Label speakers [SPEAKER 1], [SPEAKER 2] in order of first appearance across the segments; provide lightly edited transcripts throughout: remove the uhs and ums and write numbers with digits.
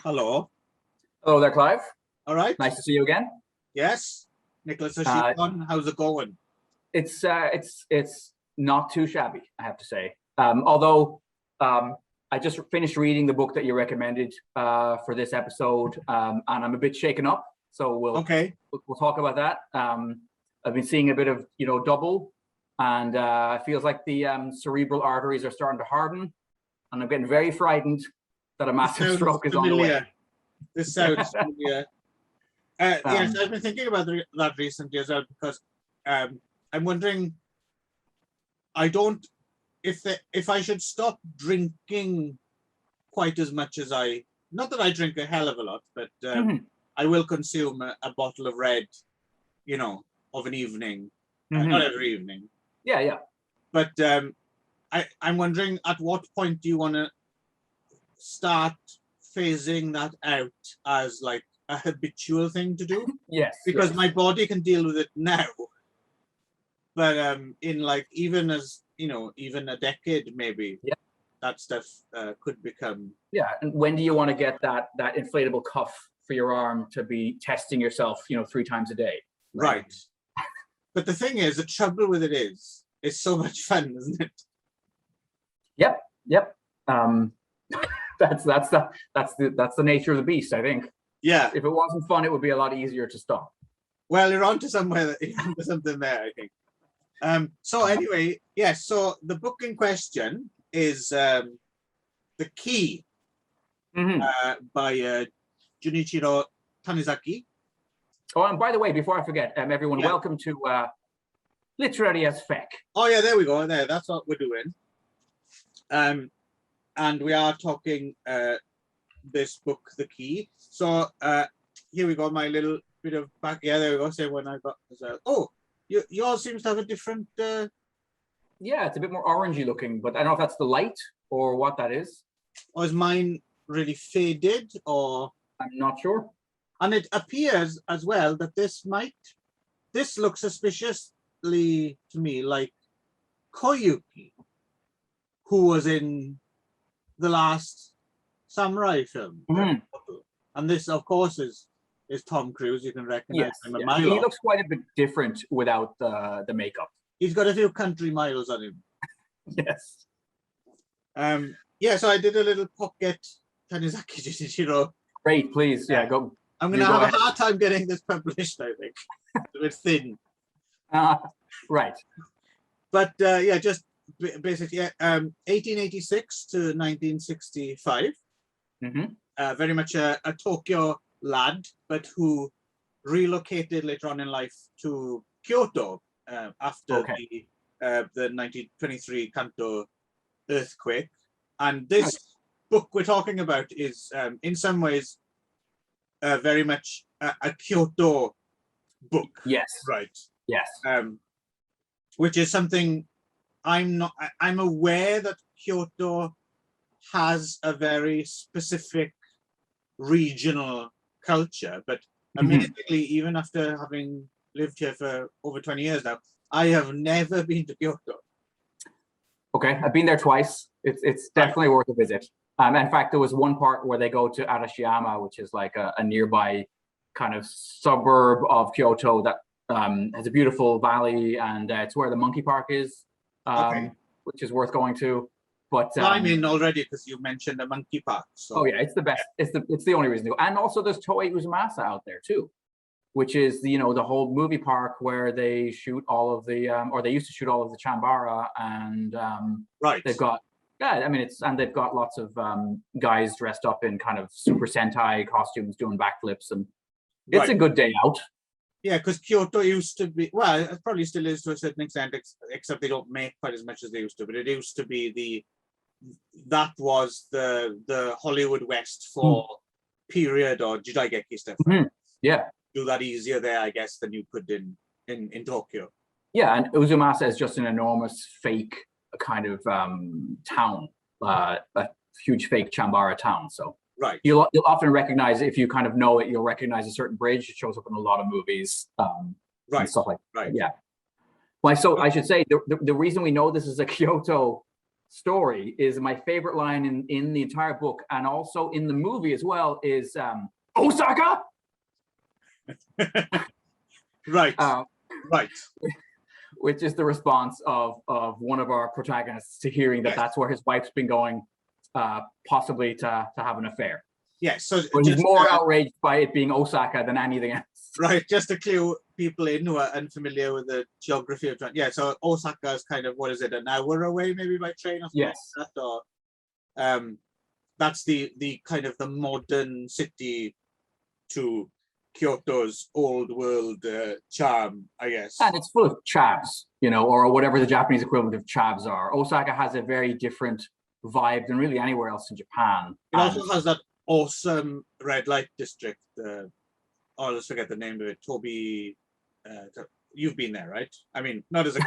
[SPEAKER 1] Hello.
[SPEAKER 2] Hello there, Clive.
[SPEAKER 1] All right.
[SPEAKER 2] Nice to see you again.
[SPEAKER 1] Yes. Nicholas, how's it going?
[SPEAKER 2] It's not too shabby, I have to say. Although I just finished reading the book that you recommended for this episode, and I'm a bit shaken up. So we'll talk about that. I've been seeing a bit of double, and it feels like the cerebral arteries are starting to harden, and I'm getting very frightened that a massive stroke is on the way.
[SPEAKER 1] This sounds familiar. Yes, I've been thinking about that recently as well, because I'm wondering, if I should stop drinking quite as much as not that I drink a hell of a lot, but I will consume a bottle of red, of an evening, not every evening.
[SPEAKER 2] Yeah.
[SPEAKER 1] But I'm wondering, at what point do you want to start phasing that out as like a habitual thing to do?
[SPEAKER 2] Yes.
[SPEAKER 1] Because my body can deal with it now. But in like even a decade maybe, that stuff could become.
[SPEAKER 2] Yeah, and when do you want to get that inflatable cuff for your arm to be testing yourself, 3 times a day?
[SPEAKER 1] Right. But the thing is, the trouble with it is, it's so much fun, isn't it?
[SPEAKER 2] Yep. That's the nature of the beast, I think.
[SPEAKER 1] Yeah.
[SPEAKER 2] If it wasn't fun, it would be a lot easier to stop.
[SPEAKER 1] Well, you're onto something there, I think. So anyway, yes. So the book in question is The Key by JUNICHIRO Tanizaki.
[SPEAKER 2] Oh, and by the way, before I forget, everyone, welcome to Literary as Feck.
[SPEAKER 1] Oh yeah, there we go. There, that's what we're doing. And we are talking this book, The Key. So here we go. My little bit of back. Yeah, there we go. Say when I got as well. Oh, yours seems to have a different.
[SPEAKER 2] Yeah, it's a bit more orangey looking, but I don't know if that's the light or what that is.
[SPEAKER 1] Or is mine really faded, or?
[SPEAKER 2] I'm not sure.
[SPEAKER 1] And it appears as well that this looks suspiciously to me like Koyuki, who was in the last samurai film. And this, of course, is Tom Cruise. You can recognize him a mile
[SPEAKER 2] He
[SPEAKER 1] off.
[SPEAKER 2] looks quite a bit different without the makeup.
[SPEAKER 1] He's got a few country miles on him.
[SPEAKER 2] Yes.
[SPEAKER 1] Yeah, so I did a little pocket Tanizaki JUNICHIRO.
[SPEAKER 2] Great, please. Yeah, go.
[SPEAKER 1] I'm going to have a hard time getting this published, I think. It's thin.
[SPEAKER 2] Right.
[SPEAKER 1] But yeah, just basically 1886 to 1965. Very much a Tokyo lad, but who relocated later on in life to Kyoto after the 1923 Kanto earthquake. And this book we're talking about is in some ways very much a Kyoto book.
[SPEAKER 2] Yes.
[SPEAKER 1] Right.
[SPEAKER 2] Yes.
[SPEAKER 1] Which is something I'm aware that Kyoto has a very specific regional culture, but amazingly, even after having lived here for over 20 years now, I have never been to Kyoto.
[SPEAKER 2] Okay, I've been there twice. It's definitely worth a visit. In fact, there was one part where they go to Arashiyama, which is like a nearby kind of suburb of Kyoto that has a beautiful valley, and it's where the monkey park is, which is worth going to. But
[SPEAKER 1] I'm in already because you mentioned the monkey park. So.
[SPEAKER 2] Oh yeah, it's the best. It's the only reason to go. And also there's Toei Uzumasa out there too, which is the whole movie park where they shoot all of the or they used to shoot all of the Chambara, and they've got they've got lots of guys dressed up in kind of Super Sentai costumes doing backflips, and it's a good day out.
[SPEAKER 1] Yeah, because Kyoto used to be, well, it probably still is to a certain extent, except they don't make quite as much as they used to, but it used to be that was the Hollywood West for period or Jidaigeki stuff.
[SPEAKER 2] Yeah.
[SPEAKER 1] Do that easier there, I guess, than you could in Tokyo.
[SPEAKER 2] Yeah, and Uzumasa is just an enormous fake kind of town, a huge fake Chambara town. So you'll often recognize, if you kind of know it, you'll recognize a certain bridge. It shows up in a lot of movies, and stuff like that. Yeah. Well, so I should say the reason we know this is a Kyoto story is my favorite line in the entire book, and also in the movie as well, is Osaka.
[SPEAKER 1] Right. Right.
[SPEAKER 2] Which is the response of one of our protagonists to hearing that
[SPEAKER 1] Yes.
[SPEAKER 2] that's where his wife's been going, possibly to have an affair.
[SPEAKER 1] Yes. So
[SPEAKER 2] but he's more outraged by it being Osaka than anything else.
[SPEAKER 1] Right. Just to clue people in who are unfamiliar with the geography of Japan. Yeah. So Osaka is kind of, what is it, an hour away maybe by train or something
[SPEAKER 2] Yes.
[SPEAKER 1] like that? Or that's the kind of the modern city to Kyoto's old world charm, I guess.
[SPEAKER 2] And it's full of chavs, you know, or whatever the Japanese equivalent of chavs are. Osaka has a very different vibe than really anywhere else in Japan.
[SPEAKER 1] It also has that awesome red light district. I'll just forget the name of it. Toby, you've been there, right? I mean, not as a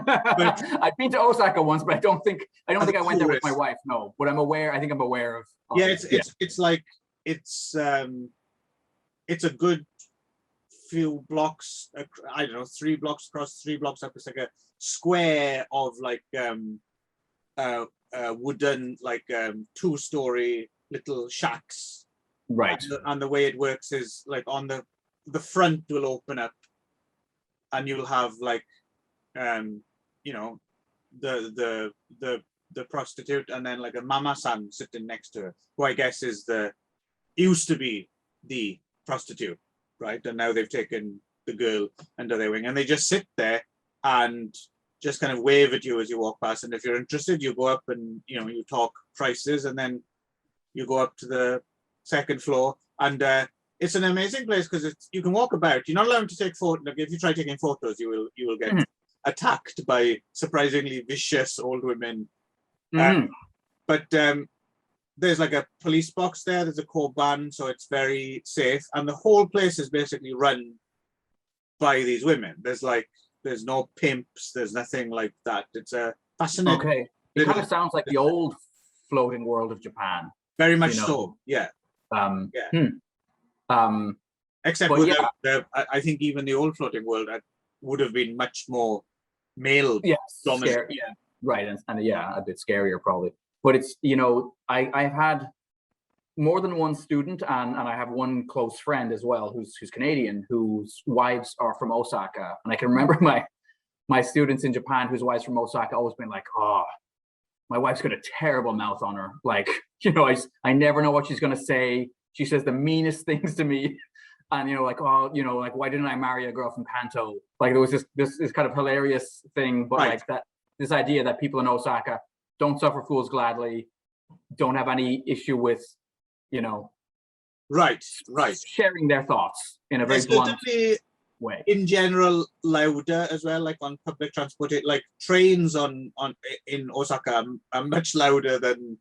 [SPEAKER 1] but
[SPEAKER 2] I've been to Osaka once, but I don't think I went there with my wife. No, but I'm aware. I think I'm aware of.
[SPEAKER 1] Yeah, it's like it's a good few blocks. I don't know, 3 blocks across, 3 blocks up. It's like a square of like wooden, like 2-story little shacks.
[SPEAKER 2] Right.
[SPEAKER 1] And the way it works is like on the front will open up, and you'll have like you know, the prostitute, and then like a mama-san sitting next to her, who I guess is used to be the prostitute, right? And now they've taken the girl under their wing, and they just sit there and just kind of wave at you as you walk past. And if you're interested, you go up and, you know, you talk prices, and then you go up to the 2nd floor. And it's an amazing place because you can walk about. You're not allowed to take photos. Like, if you try taking photos, you will get attacked by surprisingly vicious old women. But there's like a police box there. There's a koban, so it's very safe. And the whole place is basically run by these women. There's no pimps. There's nothing like that. It's a fascinating.
[SPEAKER 2] Okay. It kind of sounds like the old floating world of Japan.
[SPEAKER 1] Very much so. Yeah. Except without I think even the old floating world would have been much more male dominant.
[SPEAKER 2] Yeah, right, and yeah, a bit scarier probably. But it's, you know, I've had more than one student, and I have one close friend as well who's Canadian, whose wives are from Osaka, and I can remember my students in Japan whose wives from Osaka always been like, oh, my wife's got a terrible mouth on her. Like, you know, I never know what she's gonna say. She says the meanest things to me. And, you know, like, oh, you know, like, why didn't I marry a girl from Kanto? Like, there was this kind of hilarious thing, but like this idea that people in Osaka don't suffer fools gladly, don't have any issue with, you know, sharing their thoughts in a very blunt way. In
[SPEAKER 1] general, louder as well, like on public transport. Like trains in Osaka are much louder than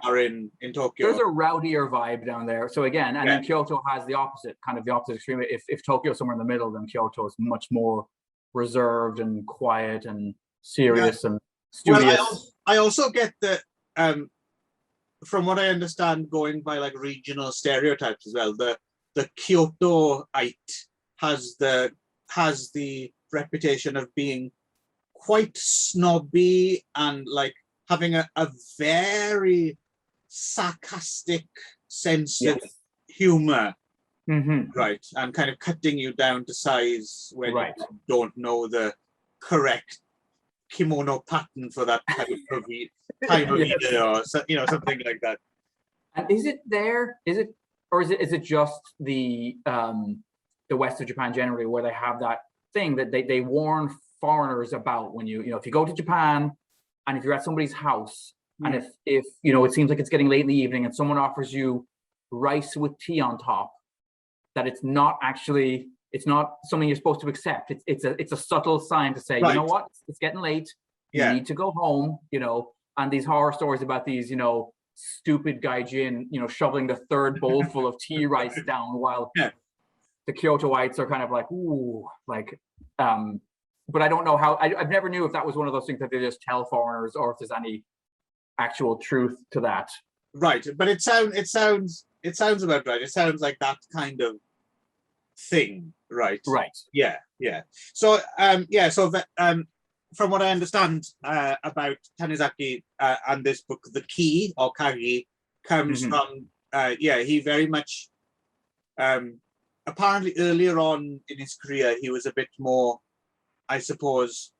[SPEAKER 1] are in Tokyo.
[SPEAKER 2] There's a rowdier vibe down there. So again, and then Kyoto has the opposite extreme. If Tokyo's somewhere in the middle, then Kyoto is much more reserved and quiet and serious and studious.
[SPEAKER 1] Well, I also get that from what I understand, going by like regional stereotypes as well, the Kyotoite has the reputation of being quite snobby and like having a very sarcastic sense of humor, right? And kind of cutting you down to size when you don't know the correct kimono pattern for that type of time of year, or you know, something like that.
[SPEAKER 2] And is it just the west of Japan generally, where they have that thing that they warn foreigners about when you know, if you go to Japan and if you're at somebody's house and if you know, it seems like it's getting late in the evening and someone offers you rice with tea on top, that it's not something you're supposed to accept. It's a subtle sign to say, you know what, it's getting late. You need to go home, you know. And these horror stories about these, you know, stupid gaijin, you know, shoveling the 3rd bowl full of tea rice down while the Kyotoites are kind of like, ooh, like, but I don't know how. I've never knew if that was one of those things that they just tell foreigners, or if there's any actual truth to that.
[SPEAKER 1] Right, but it sounds about right. It sounds like that kind of thing, right?
[SPEAKER 2] Right.
[SPEAKER 1] Yeah. So from what I understand about Tanizaki and this book, the key or kagi comes from he very much apparently earlier on in his career he was a bit more, I suppose,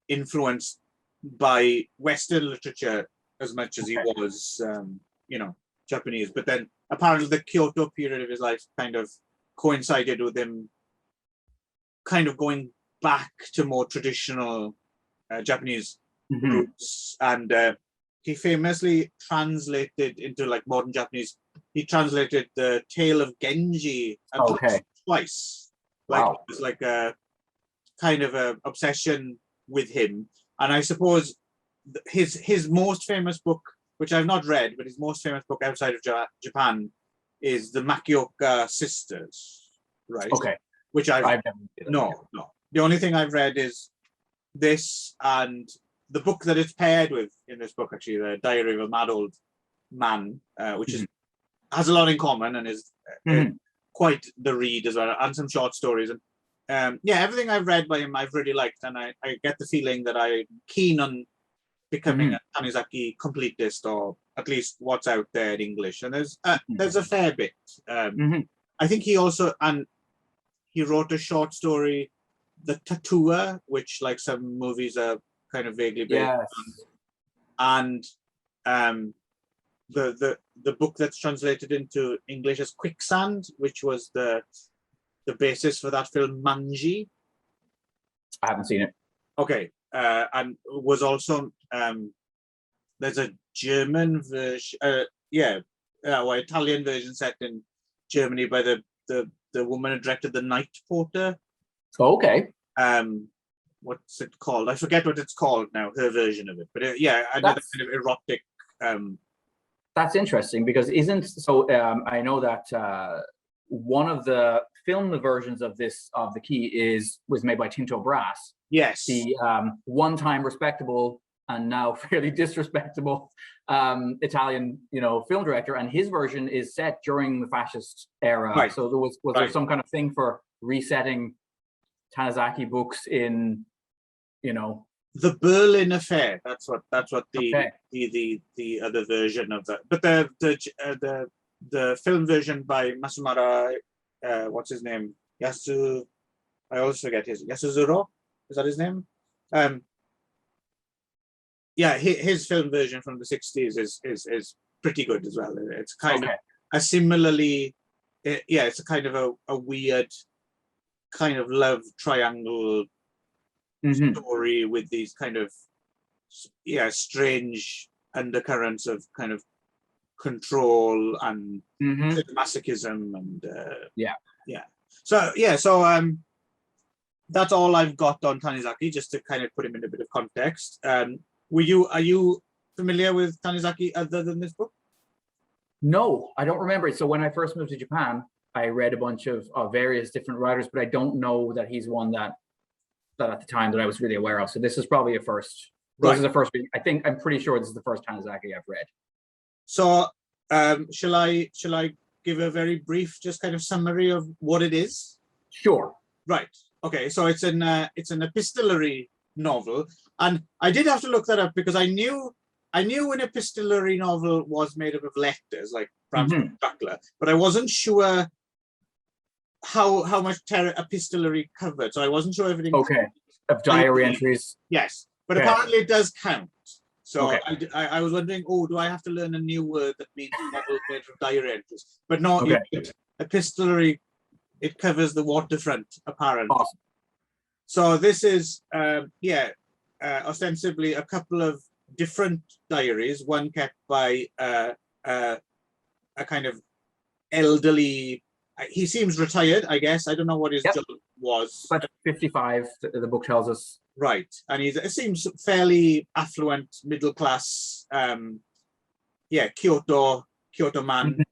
[SPEAKER 1] influenced by Western literature as much as he was Japanese. But then apparently the Kyoto period of his life kind of coincided with him kind of going back to more traditional Japanese roots, and he famously translated into like modern Japanese. He translated the Tale of Genji twice. Like it was like a kind of a obsession with him. And I suppose his most famous book, which I've not read, but his most famous book outside of Japan, is the Makioka Sisters, right?
[SPEAKER 2] Okay.
[SPEAKER 1] Which I've no. The only thing I've read is this and the book that it's paired with in this book, actually, the Diary of a Mad Old Man, which has a lot in common and is quite the read as well, and some short stories. And everything I've read by him, I've really liked, and I get the feeling that I'm keen on becoming a Tanizaki completist, or at least what's out there in English. And there's a fair bit. I think he also he wrote a short story, The Tattooer, which like some movies are kind of vaguely based on. And the book that's translated into English as Quicksand, which was the basis for that film Manji.
[SPEAKER 2] I haven't seen it.
[SPEAKER 1] Okay, and was also there's a German version, Italian version set in Germany by the woman who directed The Night Porter.
[SPEAKER 2] Okay.
[SPEAKER 1] What's it called? I forget what it's called now. Her version of it, but another kind of erotic.
[SPEAKER 2] That's interesting because I know that one of the film versions of the key was made by Tinto Brass.
[SPEAKER 1] Yes.
[SPEAKER 2] The one-time respectable and now fairly disrespectable Italian, film director, and his version is set during the fascist era.
[SPEAKER 1] Right.
[SPEAKER 2] So was there some kind of thing for resetting Tanizaki books in,
[SPEAKER 1] The Berlin Affair. That's what the other version of that. But the film version by Masumara, what's his name? I always forget Yasuzuro. Is that his name? His film version from the 60s is pretty good as well. It's kind of a similarly, it's a kind of a weird kind of love triangle story with these kind of strange undercurrents of kind of control and masochism and so that's all I've got on Tanizaki, just to kind of put him in a bit of context. Are you familiar with Tanizaki other than this book?
[SPEAKER 2] No, I don't remember it. So when I first moved to Japan, I read a bunch of various different writers, but I don't know that he's one that at the time that I was really aware of. So this is probably a first. Right. This is the first. I'm pretty sure this is the first Tanizaki I've read. So
[SPEAKER 1] shall I give a very brief, just kind of summary of what it is?
[SPEAKER 2] Sure.
[SPEAKER 1] Right. Okay. So it's an epistolary novel, and I did have to look that up because I knew an epistolary novel was made up of letters, like perhaps Dracula, but I wasn't sure how much epistolary covered. So I wasn't sure if it
[SPEAKER 2] of diary entries.
[SPEAKER 1] Yes, but apparently it does count. So I was wondering, do I have to learn a new word that means novel made from diary entries? But no, epistolary, it covers the waterfront, apparently.
[SPEAKER 2] Awesome.
[SPEAKER 1] So this is, ostensibly a couple of different diaries, one kept by a kind of elderly, he seems retired, I guess. I don't know what his job was.
[SPEAKER 2] But 55, the book tells us.
[SPEAKER 1] Right. And it seems fairly affluent, middle class, Kyoto man.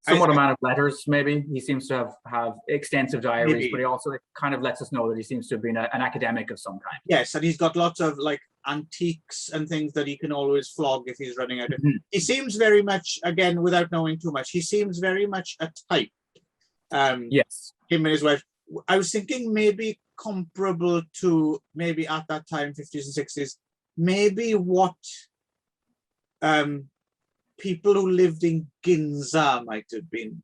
[SPEAKER 2] Somewhat a man of letters, maybe. He seems to have extensive diaries, but he also kind of lets us know that he seems to have been an academic of some kind.
[SPEAKER 1] Yes, and he's got lots of like antiques and things that he can always flog if he's running out of. He seems very much, again, without knowing too much, he seems very much a type.
[SPEAKER 2] Yes.
[SPEAKER 1] Him and his wife. I was thinking maybe comparable to maybe at that time, 50s and 60s, maybe what people who lived in Ginza might have been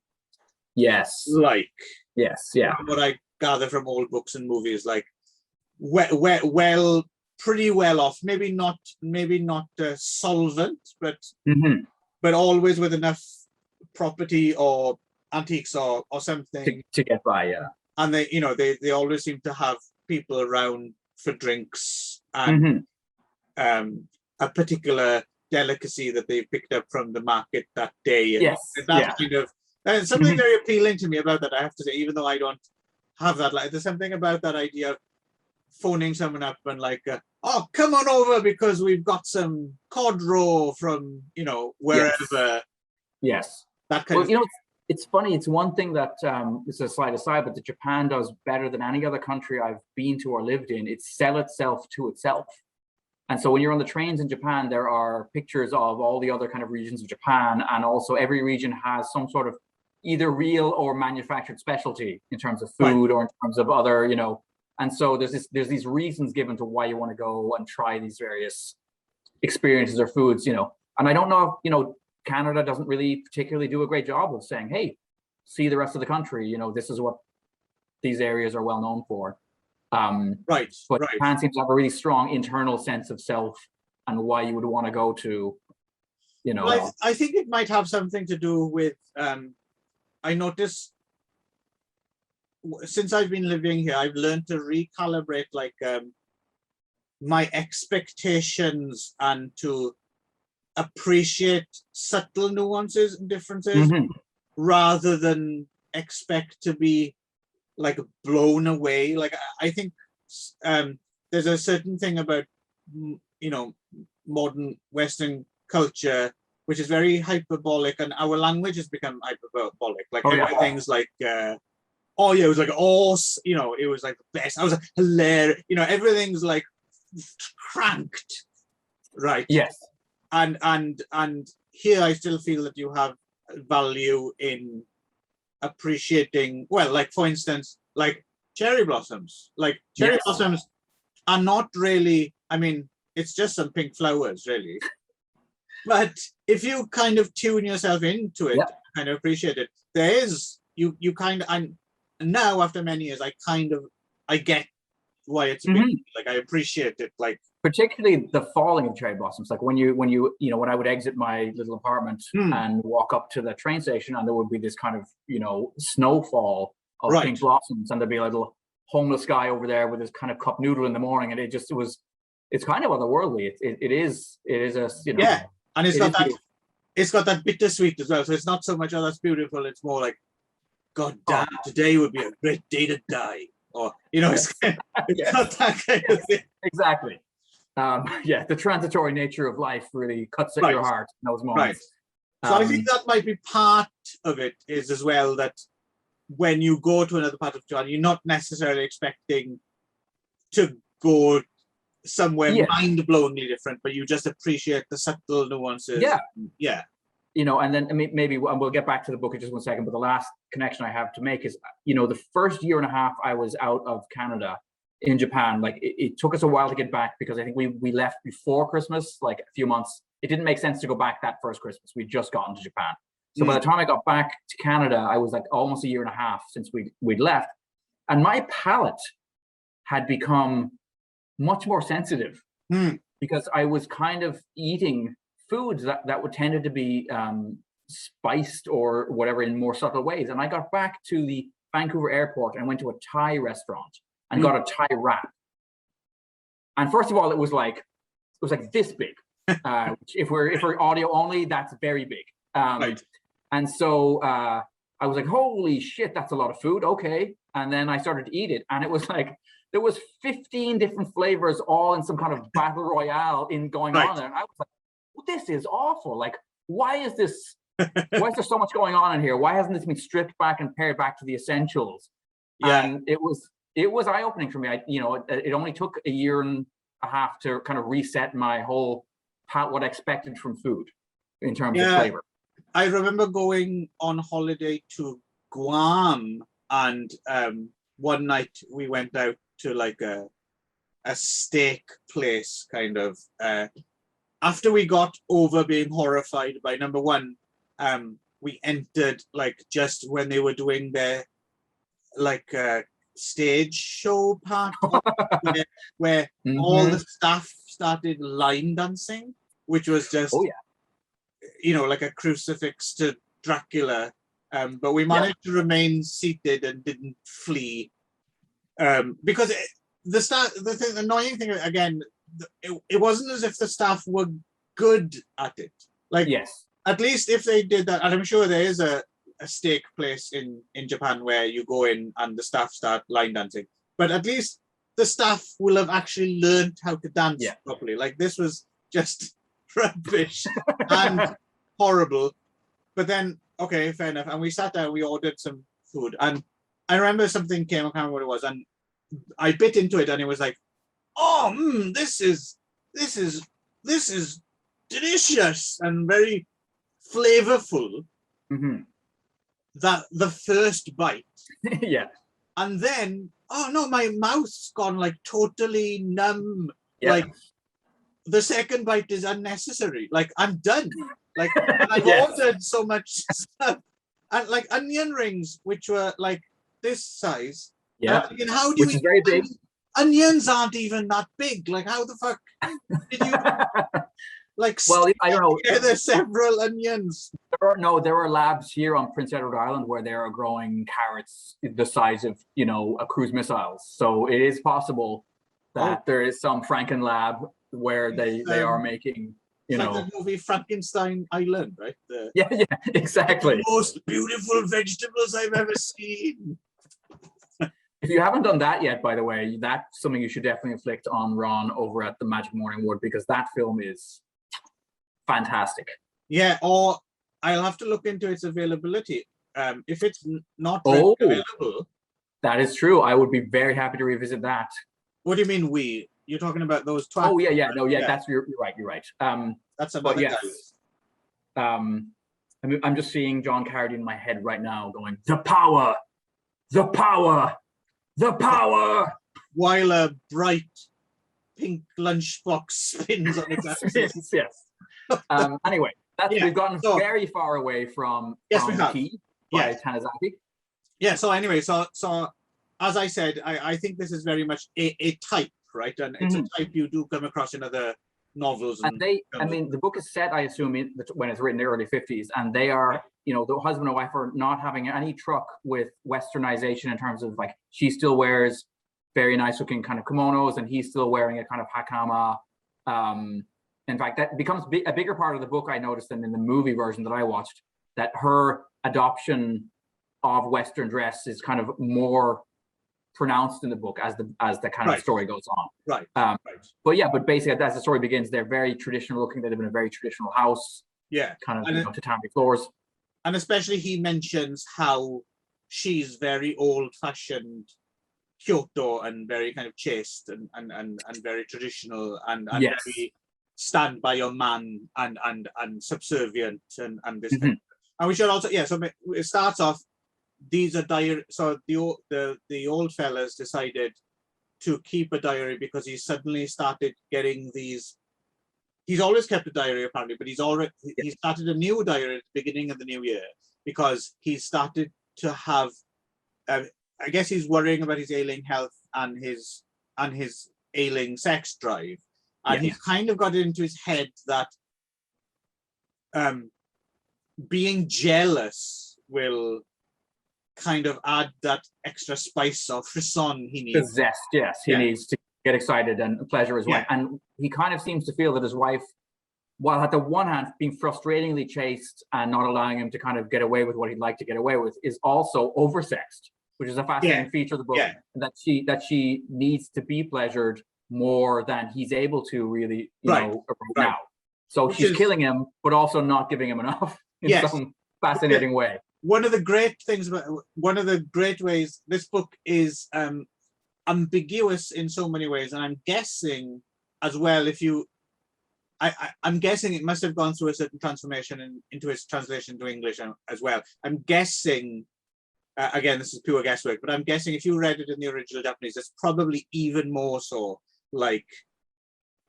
[SPEAKER 1] like.
[SPEAKER 2] Yes. Yeah.
[SPEAKER 1] What I gather from old books and movies, like pretty well off. Maybe not solvent, but always with enough property or antiques or something
[SPEAKER 2] to get by. Yeah.
[SPEAKER 1] And they always seem to have people around for drinks and a particular delicacy that they picked up from the market that day. And that's kind of, and something very appealing to me about that, I have to say, even though I don't have that. Like, there's something about that idea of phoning someone up and like, oh, come on over because we've got some cod roe from, wherever.
[SPEAKER 2] Yes.
[SPEAKER 1] That kind of thing.
[SPEAKER 2] It's funny. It's one thing that, it's a slight aside, but that Japan does better than any other country I've been to or lived in. It's sell itself to itself. And so when you're on the trains in Japan, there are pictures of all the other kind of regions of Japan. And also every region has some sort of either real or manufactured specialty in terms of food or in terms of other, and so there's these reasons given to why you want to go and try these various experiences or foods, and I don't know if, Canada doesn't really particularly do a great job of saying, hey, see the rest of the country, this is what these areas are well known for. But Japan seems to have a really strong internal sense of self and why you would want to go to,
[SPEAKER 1] Well, I think it might have something to do with, I noticed since I've been living here, I've learned to recalibrate my expectations and to appreciate subtle nuances and differences rather than expect to be like blown away. Like, I think there's a certain thing about, modern Western culture, which is very hyperbolic, and our language has become hyperbolic. Like things like, it was like awesome, it was like the best. I was like hilarious, everything's like cranked, right?
[SPEAKER 2] Yes.
[SPEAKER 1] And here I still feel that you have value in appreciating, well, like for instance, like cherry blossoms. Like cherry blossoms are not really, I mean, it's just some pink flowers, really. But if you kind of tune yourself into it, kind of appreciate it, there is, you kind of, and now after many years, I get why it's big. Like, I appreciate it. Like,
[SPEAKER 2] particularly the falling of cherry blossoms. Like when when I would exit my little apartment and walk up to the train station, and there would be this kind of, snowfall of pink blossoms, and there'd be a little homeless guy over there with his kind of cup noodle in the morning, and it's kind of otherworldly. It is a,
[SPEAKER 1] and it's got that bittersweet as well. So it's not so much, oh, that's beautiful. It's more like, God damn, today would be a great day to die. Or, it's not that kind of thing.
[SPEAKER 2] Exactly. The transitory nature of life really cuts at your heart in those moments.
[SPEAKER 1] So I think that might be part of it, is as well that when you go to another part of Japan, you're not necessarily expecting to go somewhere mind-blowingly different, but you just appreciate the subtle nuances. And then maybe we'll get back to the book in just one second, but the last connection I have to make is, the first year and a half I was out of Canada in Japan, like it took us a while to get back because I think we left before Christmas, like a few months. It didn't make sense to go back that first Christmas. We'd just gotten to Japan. So by the time I got back to Canada, I was like almost a year and a half since we'd left. And my palate had become much more sensitive because I was kind of eating foods that would tended to be spiced or whatever in more subtle ways. And I got back to the Vancouver airport and went to a Thai restaurant and got a Thai wrap. And first of all, it was like this big. If we're audio only, that's very big. And so I was like, holy shit, that's a lot of food. Okay. And then I started to eat it, and it was like there was 15 different flavors, all in some kind of battle royale going on there. And I was like, well, this is awful. Like, why is there so much going on in here? Why hasn't this been stripped back and pared back to the essentials? And it was eye-opening for me. It only took a year and a half to kind of reset my whole what I expected from food in terms of flavor. I remember going on holiday to Guam, and one night we went out to like a steak place kind of. After we got over being horrified by number one, we entered like just when they were doing their like stage show part where all the staff started line dancing, which was just like a crucifix to Dracula. But we managed to remain seated and didn't flee because the annoying thing again, it wasn't as if the staff were good at it. Like at least if they did that, and I'm sure there is a steak place in Japan where you go in and the staff start line dancing, but at least the staff will have actually learned how to dance properly. Like this was just rubbish and horrible. But then, okay, fair enough. And we sat down, we ordered some food, and I remember something came, I can't remember what it was, and I bit into it, and it was like, oh, this is delicious and very flavorful. That the first bite, and then oh no, my mouth's gone like totally numb. Like the second bite is unnecessary. Like I'm done. Like I've ordered so much stuff, and like onion rings, which were like this size. How do
[SPEAKER 2] which is very big.
[SPEAKER 1] Onions aren't even that big. Like how the fuck did you? Like,
[SPEAKER 2] well, I don't know.
[SPEAKER 1] There's several onions.
[SPEAKER 2] There are labs here on Prince Edward Island where they are growing carrots the size of, a cruise missiles. So it is possible that there is some Franken lab where they are making,
[SPEAKER 1] like the movie Frankenstein Island, right?
[SPEAKER 2] Exactly.
[SPEAKER 1] The most beautiful vegetables I've ever seen.
[SPEAKER 2] If you haven't done that yet, by the way, that's something you should definitely inflict on Ron over at the Magic Morning Wood, because that film is fantastic.
[SPEAKER 1] Yeah, or I'll have to look into its availability. If it's not available.
[SPEAKER 2] That is true. I would be very happy to revisit that.
[SPEAKER 1] What do you mean we? You're talking about those twats?
[SPEAKER 2] Oh yeah. That's you're right.
[SPEAKER 1] That's about
[SPEAKER 2] I'm just seeing John Carradine in my head right now going, the power, the power, the power.
[SPEAKER 1] While a bright pink lunchbox spins on its axis.
[SPEAKER 2] Yes. Anyway, we've gotten very far away from the Key by Tanizaki. Yeah.
[SPEAKER 1] So anyway, so as I said, I think this is very much a type, right? And it's a type you do come across in other novels.
[SPEAKER 2] And the book is set, I assume, when it's written in the early 50s, and they are, the husband and wife are not having any truck with westernization in terms of like she still wears very nice looking kind of kimonos, and he's still wearing a kind of hakama. In fact, that becomes a bigger part of the book, I noticed, than in the movie version that I watched, that her adoption of Western dress is kind of more pronounced in the book as the kind of story goes on. But basically, as the story begins, they're very traditional looking. They live in a very traditional house. Kind of tatami floors.
[SPEAKER 1] And especially he mentions how she's very old-fashioned Kyoto and very kind of chaste and very traditional and very stand by your man and subservient and this thing. And we should also so it starts off, these are diary. So the old fellas decided to keep a diary because he suddenly started getting these. He's always kept a diary apparently, but he started a new diary at the beginning of the new year because he started to have I guess he's worrying about his ailing health and his ailing sex drive. And he's kind of got it into his head that being jealous will kind of add that extra spice of frisson he needs.
[SPEAKER 2] The zest, yes. He needs to get excited and pleasure his wife. And he kind of seems to feel that his wife, while at the one hand being frustratingly chaste and not allowing him to kind of get away with what he'd like to get away with, is also oversexed, which is a fascinating feature of the book. That she needs to be pleasured more than he's able to really, now. So she's killing him, but also not giving him enough in some fascinating way.
[SPEAKER 1] One of the great ways this book is ambiguous in so many ways, and I'm guessing as well, I'm guessing it must have gone through a certain transformation into its translation to English as well. I'm guessing again, this is pure guesswork, but I'm guessing if you read it in the original Japanese, it's probably even more so, like,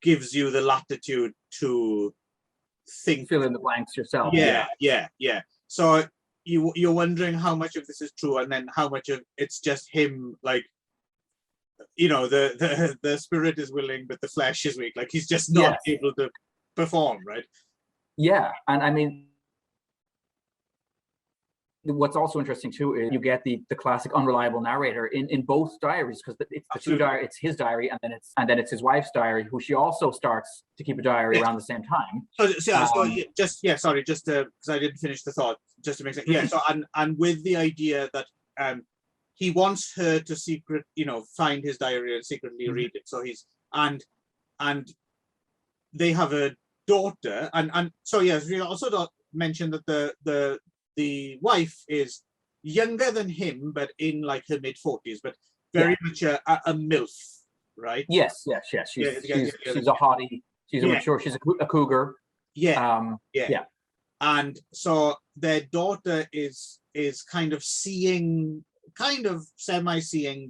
[SPEAKER 1] gives you the latitude to think.
[SPEAKER 2] Fill in the blanks yourself.
[SPEAKER 1] Yeah. So you're wondering how much of this is true, and then how much of it's just him, like, you know, the spirit is willing, but the flesh is weak. Like, he's just not able to perform, right?
[SPEAKER 2] Yeah, and I mean, what's also interesting too is you get the classic unreliable narrator in both diaries, because it's the two diary, it's his diary, and then it's his wife's diary, who she also starts to keep a diary around the same time.
[SPEAKER 1] Just because I didn't finish the thought, just to make sense. So and with the idea that he wants her to find his diary and secretly read it. So he's and they have a daughter, and so yes, we also mentioned that the wife is younger than him, but in like her mid-40s, but very much a MILF, right?
[SPEAKER 2] Yes. She's a hottie. She's a mature. She's a cougar.
[SPEAKER 1] Yeah. And so their daughter is kind of semi-seeing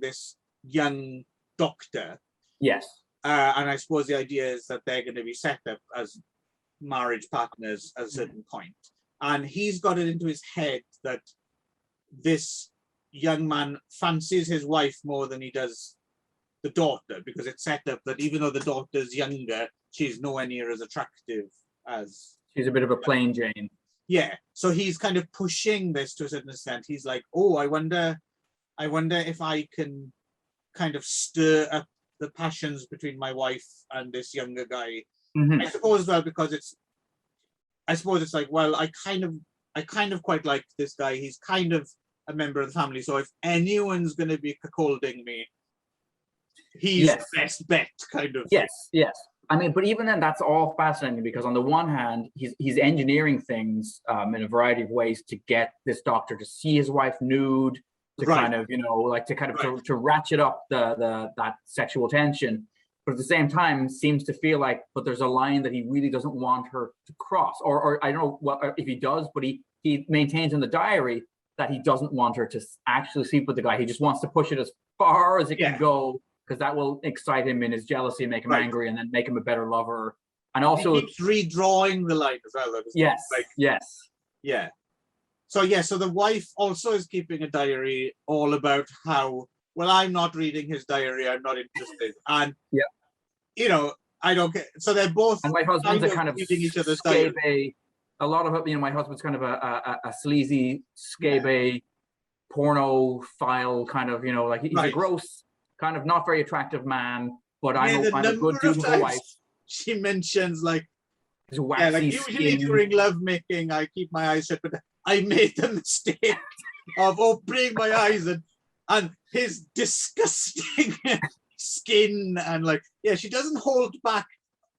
[SPEAKER 1] this young doctor.
[SPEAKER 2] Yes.
[SPEAKER 1] And I suppose the idea is that they're going to be set up as marriage partners at a certain point. And he's got it into his head that this young man fancies his wife more than he does the daughter, because it's set up that even though the daughter's younger, she's nowhere near as attractive as...
[SPEAKER 2] She's a bit of a plain Jane.
[SPEAKER 1] Yeah, so he's kind of pushing this to a certain extent. He's like, oh, I wonder if I can kind of stir up the passions between my wife and this younger guy. I suppose as well, because it's like, well, I kind of quite like this guy. He's kind of a member of the family. So if anyone's going to be cuckolding me, he's the best bet, kind of.
[SPEAKER 2] Yes. I mean, but even then, that's all fascinating, because on the one hand, he's engineering things in a variety of ways to get this doctor to see his wife nude, to kind of, to ratchet up that sexual tension. But at the same time, seems to feel like, but there's a line that he really doesn't want her to cross, or I don't know what if he does, but he maintains in the diary that he doesn't want her to actually sleep with the guy. He just wants to push it as far as it can go, because that will excite him in his jealousy and make him angry, and then make him a better lover. And also,
[SPEAKER 1] he keeps redrawing the line as well.
[SPEAKER 2] Yes.
[SPEAKER 1] Yeah. So the wife also is keeping a diary all about how, well, I'm not reading his diary, I'm not interested. And, I don't care. So they're both...
[SPEAKER 2] And my husband's a kind of
[SPEAKER 1] reading each other's diary.
[SPEAKER 2] A lot of it, my husband's kind of a sleazy, scabe, porno file, like he's a gross, kind of not very attractive man, but I'm a good dutiful wife.
[SPEAKER 1] She mentions, like,
[SPEAKER 2] waxy
[SPEAKER 1] usually
[SPEAKER 2] skin.
[SPEAKER 1] during lovemaking, I keep my eyes shut, but I made the mistake of opening my eyes and his disgusting skin, and she doesn't hold back.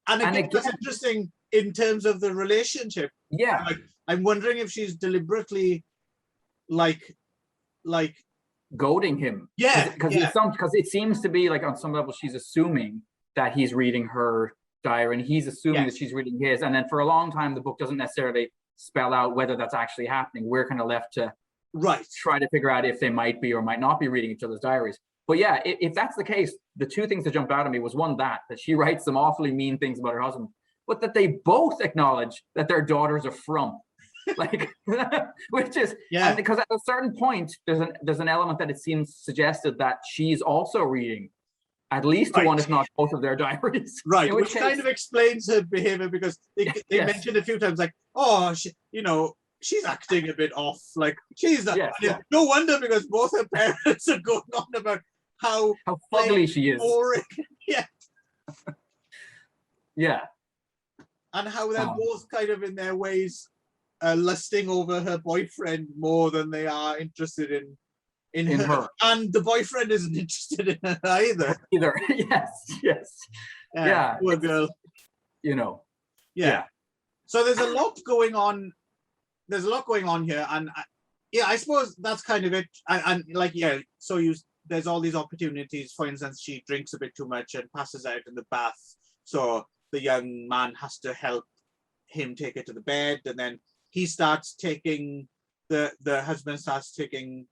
[SPEAKER 1] And again, that's interesting in terms of the relationship.
[SPEAKER 2] Yeah.
[SPEAKER 1] I'm wondering if she's deliberately like
[SPEAKER 2] goading him. Because it seems to be like, on some level, she's assuming that he's reading her diary, and he's assuming that she's reading his. And then for a long time, the book doesn't necessarily spell out whether that's actually happening. We're kind of left to try to figure out if they might be or might not be reading each other's diaries. But yeah, if that's the case, the two things that jumped out at me was, one, that she writes some awfully mean things about her husband, but that they both acknowledge that their daughter's a frump. Which is, because at a certain point, there's an element that it seems suggested that she's also reading at least one, if not both, of their diaries.
[SPEAKER 1] Right, which kind of explains her behavior, because they mentioned a few times, like, oh, she's acting a bit off. Like, she's not. No wonder, because both her parents are going on about how
[SPEAKER 2] fugly she is.
[SPEAKER 1] Boring.
[SPEAKER 2] Yeah.
[SPEAKER 1] And how they're both kind of in their ways lusting over her boyfriend more than they are interested in her. And the boyfriend isn't interested in her either.
[SPEAKER 2] Yes.
[SPEAKER 1] Poor girl.
[SPEAKER 2] Yeah.
[SPEAKER 1] So there's a lot going on. There's a lot going on here, and I suppose that's kind of it. So there's all these opportunities. For instance, she drinks a bit too much and passes out in the bath. So the young man has to help him take her to the bed, and then he starts taking the husband starts taking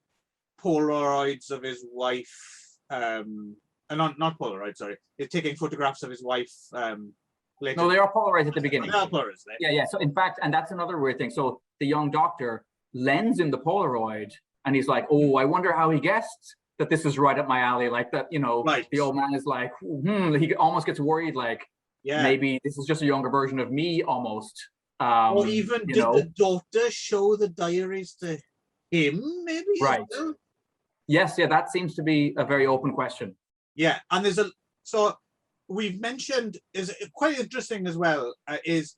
[SPEAKER 1] Polaroids of his wife, not Polaroids, sorry. He's taking photographs of his wife later.
[SPEAKER 2] No, they are Polaroids at the beginning.
[SPEAKER 1] They are Polaroids, right?
[SPEAKER 2] Yeah, yeah. So in fact, and that's another weird thing. So the young doctor lends him the Polaroid, and he's like, "Oh, I wonder how he guessed that this is right up my alley." Like that, you know.
[SPEAKER 1] Right.
[SPEAKER 2] The old man is like, he almost gets worried, like, maybe this is just a younger version of me, almost.
[SPEAKER 1] Or even did the daughter show the diaries to him? Maybe.
[SPEAKER 2] Right. Yes. Yeah. That seems to be a very open question.
[SPEAKER 1] Yeah, and so we've mentioned is quite interesting as well is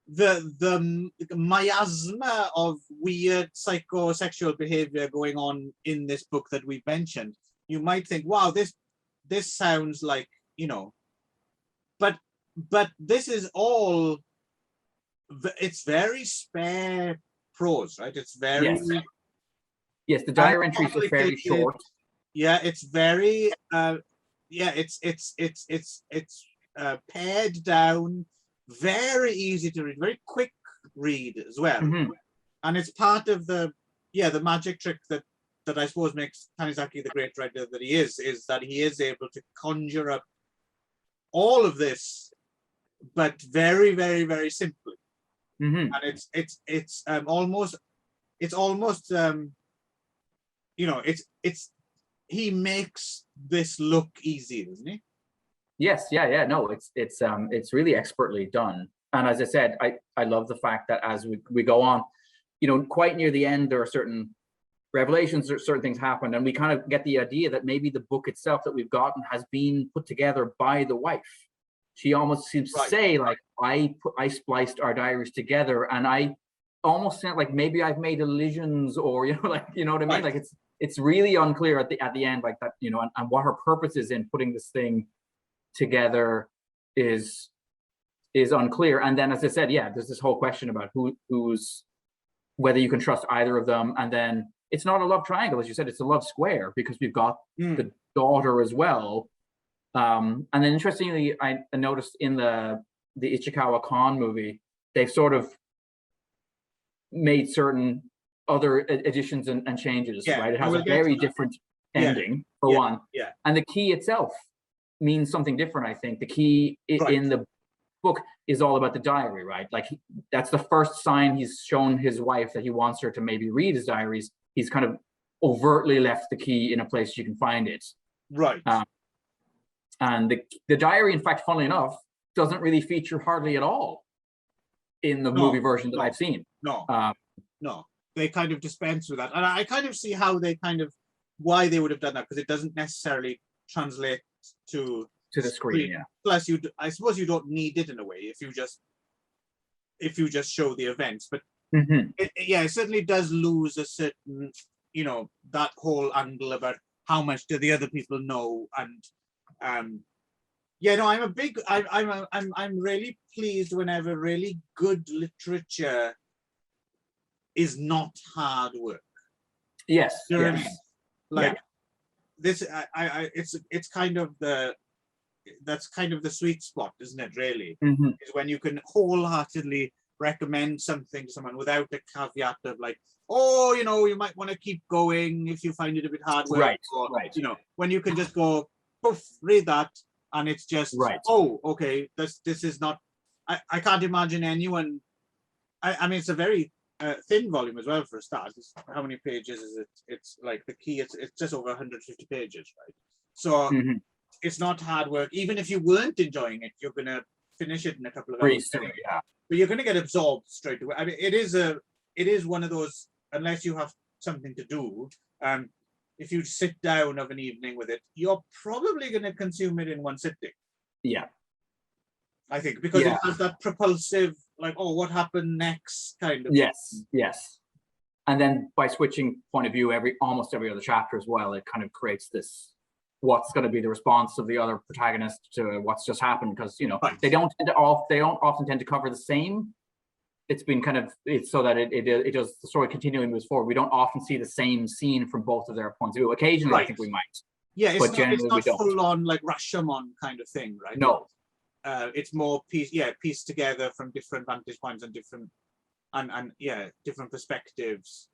[SPEAKER 1] the miasma of weird psychosexual behavior going on in this book that we've mentioned. You might think, wow, this sounds like, you know, but this is all, it's very spare prose, right? It's very
[SPEAKER 2] yes, the diary entries are fairly short.
[SPEAKER 1] Yeah, it's very pared down, very easy to read, very quick read as well. And it's part of the magic trick that I suppose makes Tanizaki the great writer that he is that he is able to conjure up all of this, but very, very, very simply. And it's almost you know, he makes this look easy, doesn't he?
[SPEAKER 2] Yes, yeah. No, it's really expertly done. And as I said, I love the fact that as we go on, you know, quite near the end, there are certain revelations, certain things happen, and we kind of get the idea that maybe the book itself that we've gotten has been put together by the wife. She almost seems to say, like, I spliced our diaries together, and I almost sound like maybe I've made elisions, or, you know, like, you know what I mean? Like it's really unclear at the end, like that, you know, and what her purpose is in putting this thing together is unclear. And then, as I said, there's this whole question about who's whether you can trust either of them. And then it's not a love triangle, as you said, it's a love square, because we've got the daughter as well. And then interestingly, I noticed in the Ichikawa Khan movie, they've sort of made certain other additions and changes, right? It has a very different ending, for one.
[SPEAKER 1] Yeah.
[SPEAKER 2] And the key itself means something different, I think. The key in the book is all about the diary, right? Like, that's the first sign he's shown his wife that he wants her to maybe read his diaries. He's kind of overtly left the key in a place you can find it.
[SPEAKER 1] Right.
[SPEAKER 2] And the diary, in fact, funnily enough, doesn't really feature hardly at all in the movie version that I've seen.
[SPEAKER 1] No, they kind of dispense with that. And I kind of see how why they would have done that, because it doesn't necessarily translate to
[SPEAKER 2] the screen. Yeah.
[SPEAKER 1] Plus, I suppose you don't need it in a way if you just show the events. But it certainly does lose a certain, you know, that whole angle about how much do the other people know. And I'm really pleased whenever really good literature is not hard work.
[SPEAKER 2] Yes.
[SPEAKER 1] You know what I mean? Like this, it's kind of that's kind of the sweet spot, isn't it? Really, is when you can wholeheartedly recommend something to someone without a caveat of like, oh, you know, you might want to keep going if you find it a bit hard work,
[SPEAKER 2] right?
[SPEAKER 1] You know, when you can just go, poof, read that, and it's just, oh, okay, this is not. I can't imagine anyone. I mean, it's a very thin volume as well for a start. How many pages is it? It's like the key. It's just over 150 pages, right? So it's not hard work. Even if you weren't enjoying it, you're gonna finish it in a couple of hours. But you're gonna get absorbed straight away. I mean, it is one of those. Unless you have something to do, if you sit down of an evening with it, you're probably gonna consume it in one sitting.
[SPEAKER 2] Yeah.
[SPEAKER 1] I think because it has that propulsive, like, oh, what happened next kind of.
[SPEAKER 2] Yes. And then by switching point of view almost every other chapter as well, it kind of creates this, what's going to be the response of the other protagonist to what's just happened, because, you know, they don't often tend to cover the same. It's been kind of, it's so that it does, the story continually moves forward. We don't often see the same scene from both of their points of view. Occasionally, I think we might.
[SPEAKER 1] Yeah, it's not full on like Rashomon kind of thing, right?
[SPEAKER 2] No.
[SPEAKER 1] It's more pieced together from different vantage points and different perspectives.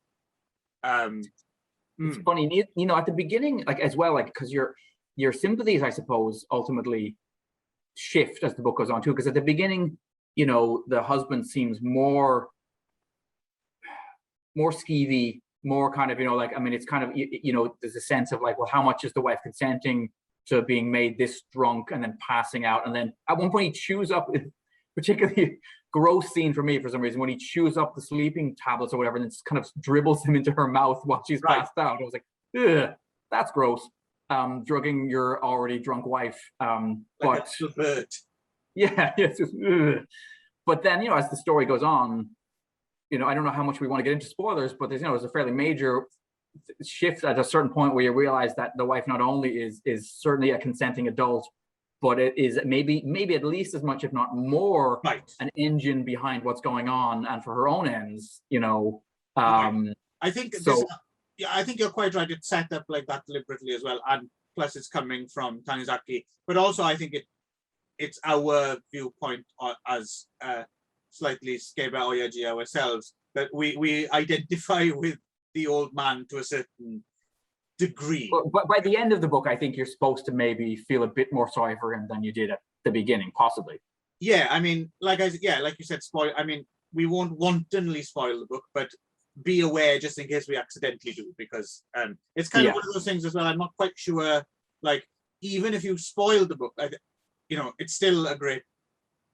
[SPEAKER 2] It's funny, you know, at the beginning, like as well, like because your sympathies, I suppose, ultimately shift as the book goes on too. Because at the beginning, you know, the husband seems more skeevy, more kind of, you know, like, I mean, it's kind of, you know, there's a sense of like, well, how much is the wife consenting to being made this drunk and then passing out? And then at one point he chews up, particularly gross scene for me for some reason, when he chews up the sleeping tablets or whatever and then just kind of dribbles them into her mouth while she's passed out. I was like, ugh, that's gross. Drugging your already drunk wife. But yeah, yes. But then, you know, as the story goes on, you know, I don't know how much we want to get into spoilers, but there's, you know, there's a fairly major shift at a certain point where you realize that the wife not only is certainly a consenting adult, but it is maybe at least as much, if not more, an engine behind what's going on and for her own ends, you know.
[SPEAKER 1] I think so. I think you're quite right. It's set up like that deliberately as well, and plus it's coming from Tanizaki. But also, I think it's our viewpoint as slightly Skeba Oyaji ourselves, that we identify with the old man to a certain degree.
[SPEAKER 2] But by the end of the book, I think you're supposed to maybe feel a bit more sorry for him than you did at the beginning, possibly.
[SPEAKER 1] Yeah, I mean, like you said, spoil. I mean, we won't wantonly spoil the book, but be aware just in case we accidentally do, because it's kind of one of those things as well. I'm not quite sure, like, even if you spoil the book, you know, it's still a great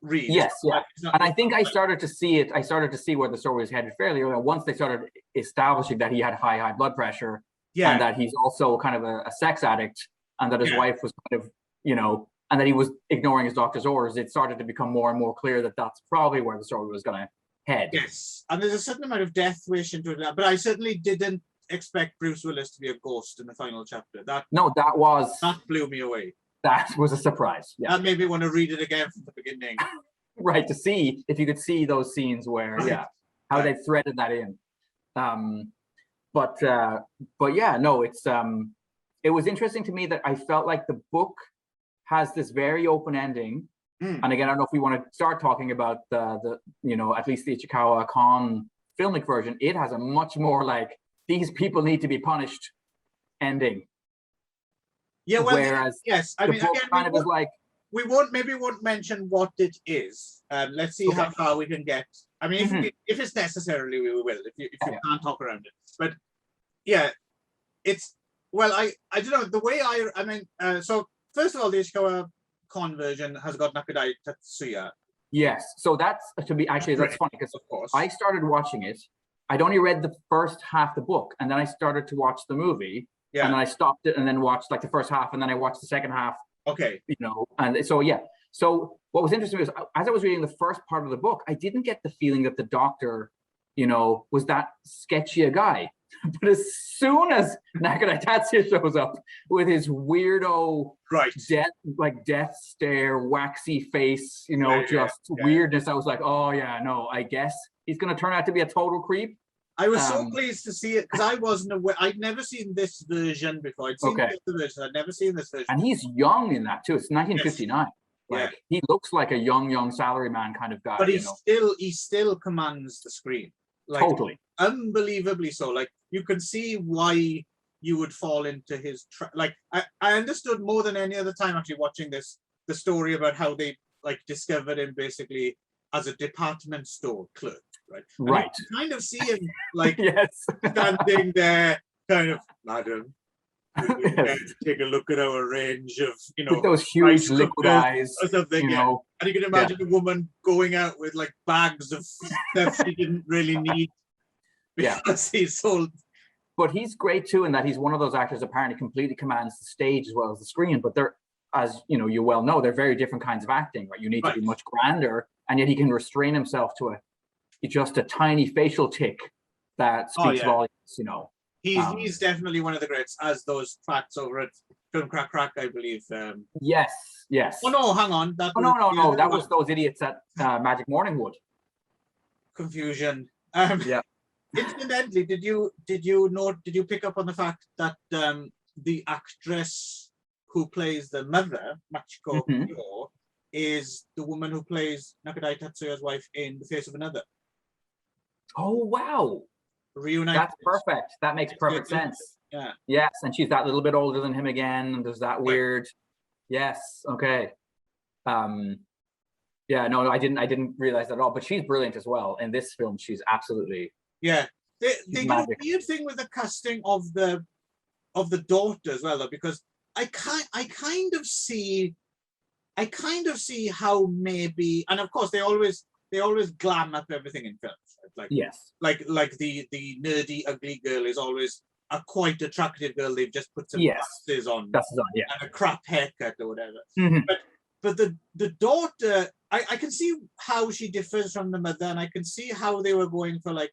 [SPEAKER 1] read.
[SPEAKER 2] Yes, and I think I started to see it. I started to see where the story was headed fairly early. Once they started establishing that he had high blood pressure, and that he's also kind of a sex addict, and that his wife was kind of, you know, and that he was ignoring his doctor's orders, it started to become more and more clear that that's probably where the story was going to head.
[SPEAKER 1] Yes, and there's a certain amount of death wish into it, but I certainly didn't expect Bruce Willis to be a ghost in the final chapter. That blew me away.
[SPEAKER 2] That was a surprise. Yeah,
[SPEAKER 1] that made me want to read it again from the beginning.
[SPEAKER 2] Right, to see if you could see those scenes where how they threaded that in. But yeah, no, it's it was interesting to me that I felt like the book has this very open ending. And again, I don't know if we want to start talking about the you know, at least the Ichikawa Kon filmic version. It has a much more like, these people need to be punished ending.
[SPEAKER 1] Yeah, well,
[SPEAKER 2] whereas
[SPEAKER 1] I mean,
[SPEAKER 2] book
[SPEAKER 1] again,
[SPEAKER 2] kind of is like,
[SPEAKER 1] we won't mention what it is. Let's see how far we can get. I mean, if it's necessarily, we will. If you can't talk around it, but yeah, it's, well, I don't know the way I mean. So first of all, the Ishikawa Kon version has got Nakadai Tatsuya.
[SPEAKER 2] Yes, so that's that's funny because, of course, I started watching it. I'd only read the first half of the book, and then I started to watch the movie. Yeah. And then I stopped it and then watched like the first half, and then I watched the second half. Okay. You know, and so So what was interesting was, as I was reading the first part of the book, I didn't get the feeling that the doctor, you know, was that sketchy a guy. But as soon as Nakadai Tatsuya shows up with his weirdo death stare, waxy face, you know, weirdness, I was like, oh yeah, no, I guess he's gonna turn out to be a total creep.
[SPEAKER 1] I was so pleased to see it, because I wasn't aware. I'd never seen this version before. I'd seen the version. I'd never seen this version.
[SPEAKER 2] And he's young in that too. It's 1959. Like he looks like a young salaryman kind of guy.
[SPEAKER 1] But he still commands the screen. Like, totally, unbelievably so. Like, you can see why you would fall into his like. I understood more than any other time actually watching the story about how they like discovered him basically as a department store clerk. Right. You kind of see him like standing there, kind of, madam, take a look at our range of, you know, with
[SPEAKER 2] those huge liquid eyes
[SPEAKER 1] or something. You know, and you can imagine a woman going out with like bags of stuff she didn't really need because he's sold.
[SPEAKER 2] But he's great too, in that he's one of those actors apparently completely commands the stage as well as the screen. But they're, as you know, you well know, they're very different kinds of acting. Right, you need to be much grander, and yet he can restrain himself to just a tiny facial tick that speaks volumes, you know.
[SPEAKER 1] He's definitely one of the greats, as those tracks over at Film Crack, I believe.
[SPEAKER 2] Yes.
[SPEAKER 1] Oh no, hang on.
[SPEAKER 2] That was those idiots at Magic Morningwood.
[SPEAKER 1] Confusion. Incidentally, did you pick up on the fact that the actress who plays the mother, Machiko Kyo, is the woman who plays Nakadai Tatsuya's wife in The Face of Another?
[SPEAKER 2] Oh wow!
[SPEAKER 1] Reunited.
[SPEAKER 2] That's perfect. That makes perfect sense.
[SPEAKER 1] Yeah.
[SPEAKER 2] Yes, and she's that little bit older than him again, and there's that weird. Yes. Okay. Yeah. No, I didn't realize that at all. But she's brilliant as well in this film. She's absolutely.
[SPEAKER 1] Yeah. They did a
[SPEAKER 2] magic.
[SPEAKER 1] weird thing with the casting of the daughter as well, though, because I kind of see how maybe, and of course they always glam up everything in films, right?
[SPEAKER 2] Yes.
[SPEAKER 1] Like the nerdy ugly girl is always a quite attractive girl. They've just put some glasses on,
[SPEAKER 2] yeah,
[SPEAKER 1] and a crap haircut or whatever.
[SPEAKER 2] Mm-hmm.
[SPEAKER 1] But the daughter, I can see how she differs from the mother, and I can see how they were going for like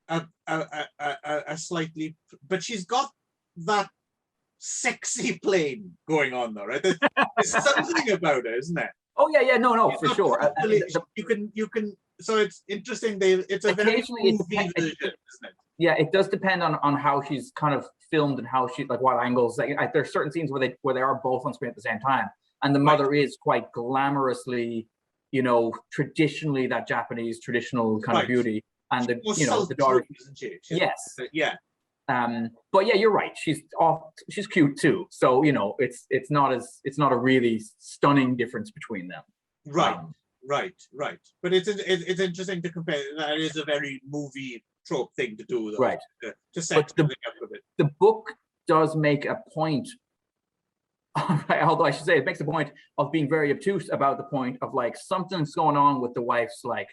[SPEAKER 1] a slightly, but she's got that sexy plane going on though, right? There's something about it, isn't there?
[SPEAKER 2] Oh yeah, no, for sure.
[SPEAKER 1] You can. So it's interesting. It's a very movie version, isn't it?
[SPEAKER 2] Yeah, it does depend on how she's kind of filmed and how she, like, what angles. Like, there's certain scenes where they are both on screen at the same time, and the mother is quite glamorously, traditionally that Japanese traditional kind of beauty, and the daughter,
[SPEAKER 1] isn't she?
[SPEAKER 2] Yes,
[SPEAKER 1] yeah.
[SPEAKER 2] But yeah, you're right. She's cute too. So it's not a really stunning difference between them.
[SPEAKER 1] Right. But it's interesting to compare. That is a very movie trope thing to do, though,
[SPEAKER 2] right?
[SPEAKER 1] To set something up a bit.
[SPEAKER 2] The book does make a point. Although I should say it makes a point of being very obtuse about the point of like something's going on with the wife's, like,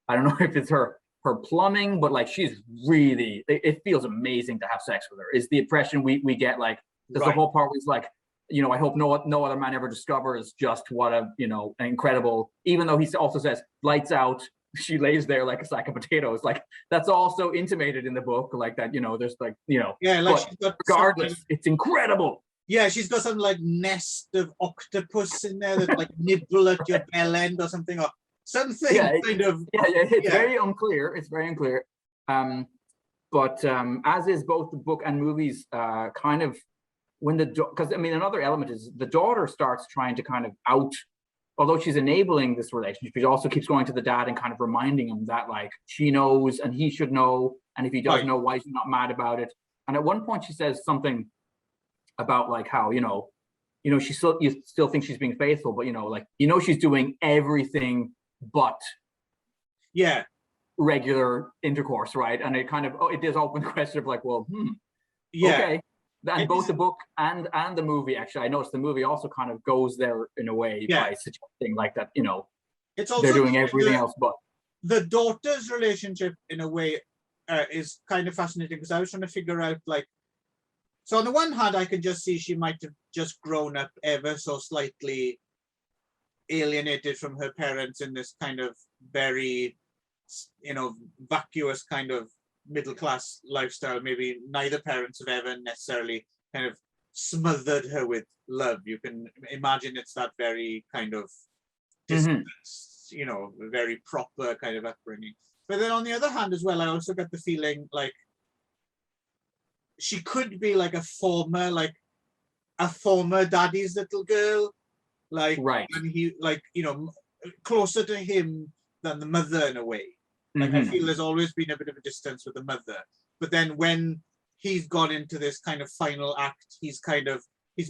[SPEAKER 2] I don't know if it's her plumbing, but like she's really, it feels amazing to have sex with her, is the impression we get. Like there's the whole part where it's like, I hope no other man ever discovers just what an incredible, even though he also says lights out, she lays there like a sack of potatoes. Like that's also intimated in the book, like that, there's like,
[SPEAKER 1] yeah, like she's got
[SPEAKER 2] regardless, it's incredible.
[SPEAKER 1] Yeah, she's got some like nest of octopus in there that like nibble at your bell end or something, or something kind of.
[SPEAKER 2] Yeah, it's very unclear. It's very unclear. But as is both the book and movies, kind of when because I mean another element is the daughter starts trying to kind of although she's enabling this relationship, she also keeps going to the dad and kind of reminding him that like she knows and he should know, and if he does know, why she's not mad about it. And at one point she says something about like how you still think she's being faithful, but she's doing everything but regular intercourse, right? And it kind of it does open the question of like, well, okay. And both the book and the movie, actually, I noticed the movie also kind of goes there in a way by suggesting like that,
[SPEAKER 1] it's also
[SPEAKER 2] they're doing everything else but.
[SPEAKER 1] The daughter's relationship in a way is kind of fascinating, because I was trying to figure out like, so on the one hand, I can just see she might have just grown up ever so slightly alienated from her parents in this kind of very, vacuous kind of middle-class lifestyle. Maybe neither parents have ever necessarily kind of smothered her with love. You can imagine it's that very kind of distance, very proper kind of upbringing. But then on the other hand as well, I also got the feeling like she could be like a former daddy's little girl, like, and he, like, closer to him than the mother in a way. Like I feel there's always been a bit of a distance with the mother, but then when he's gone into this kind of final act, he's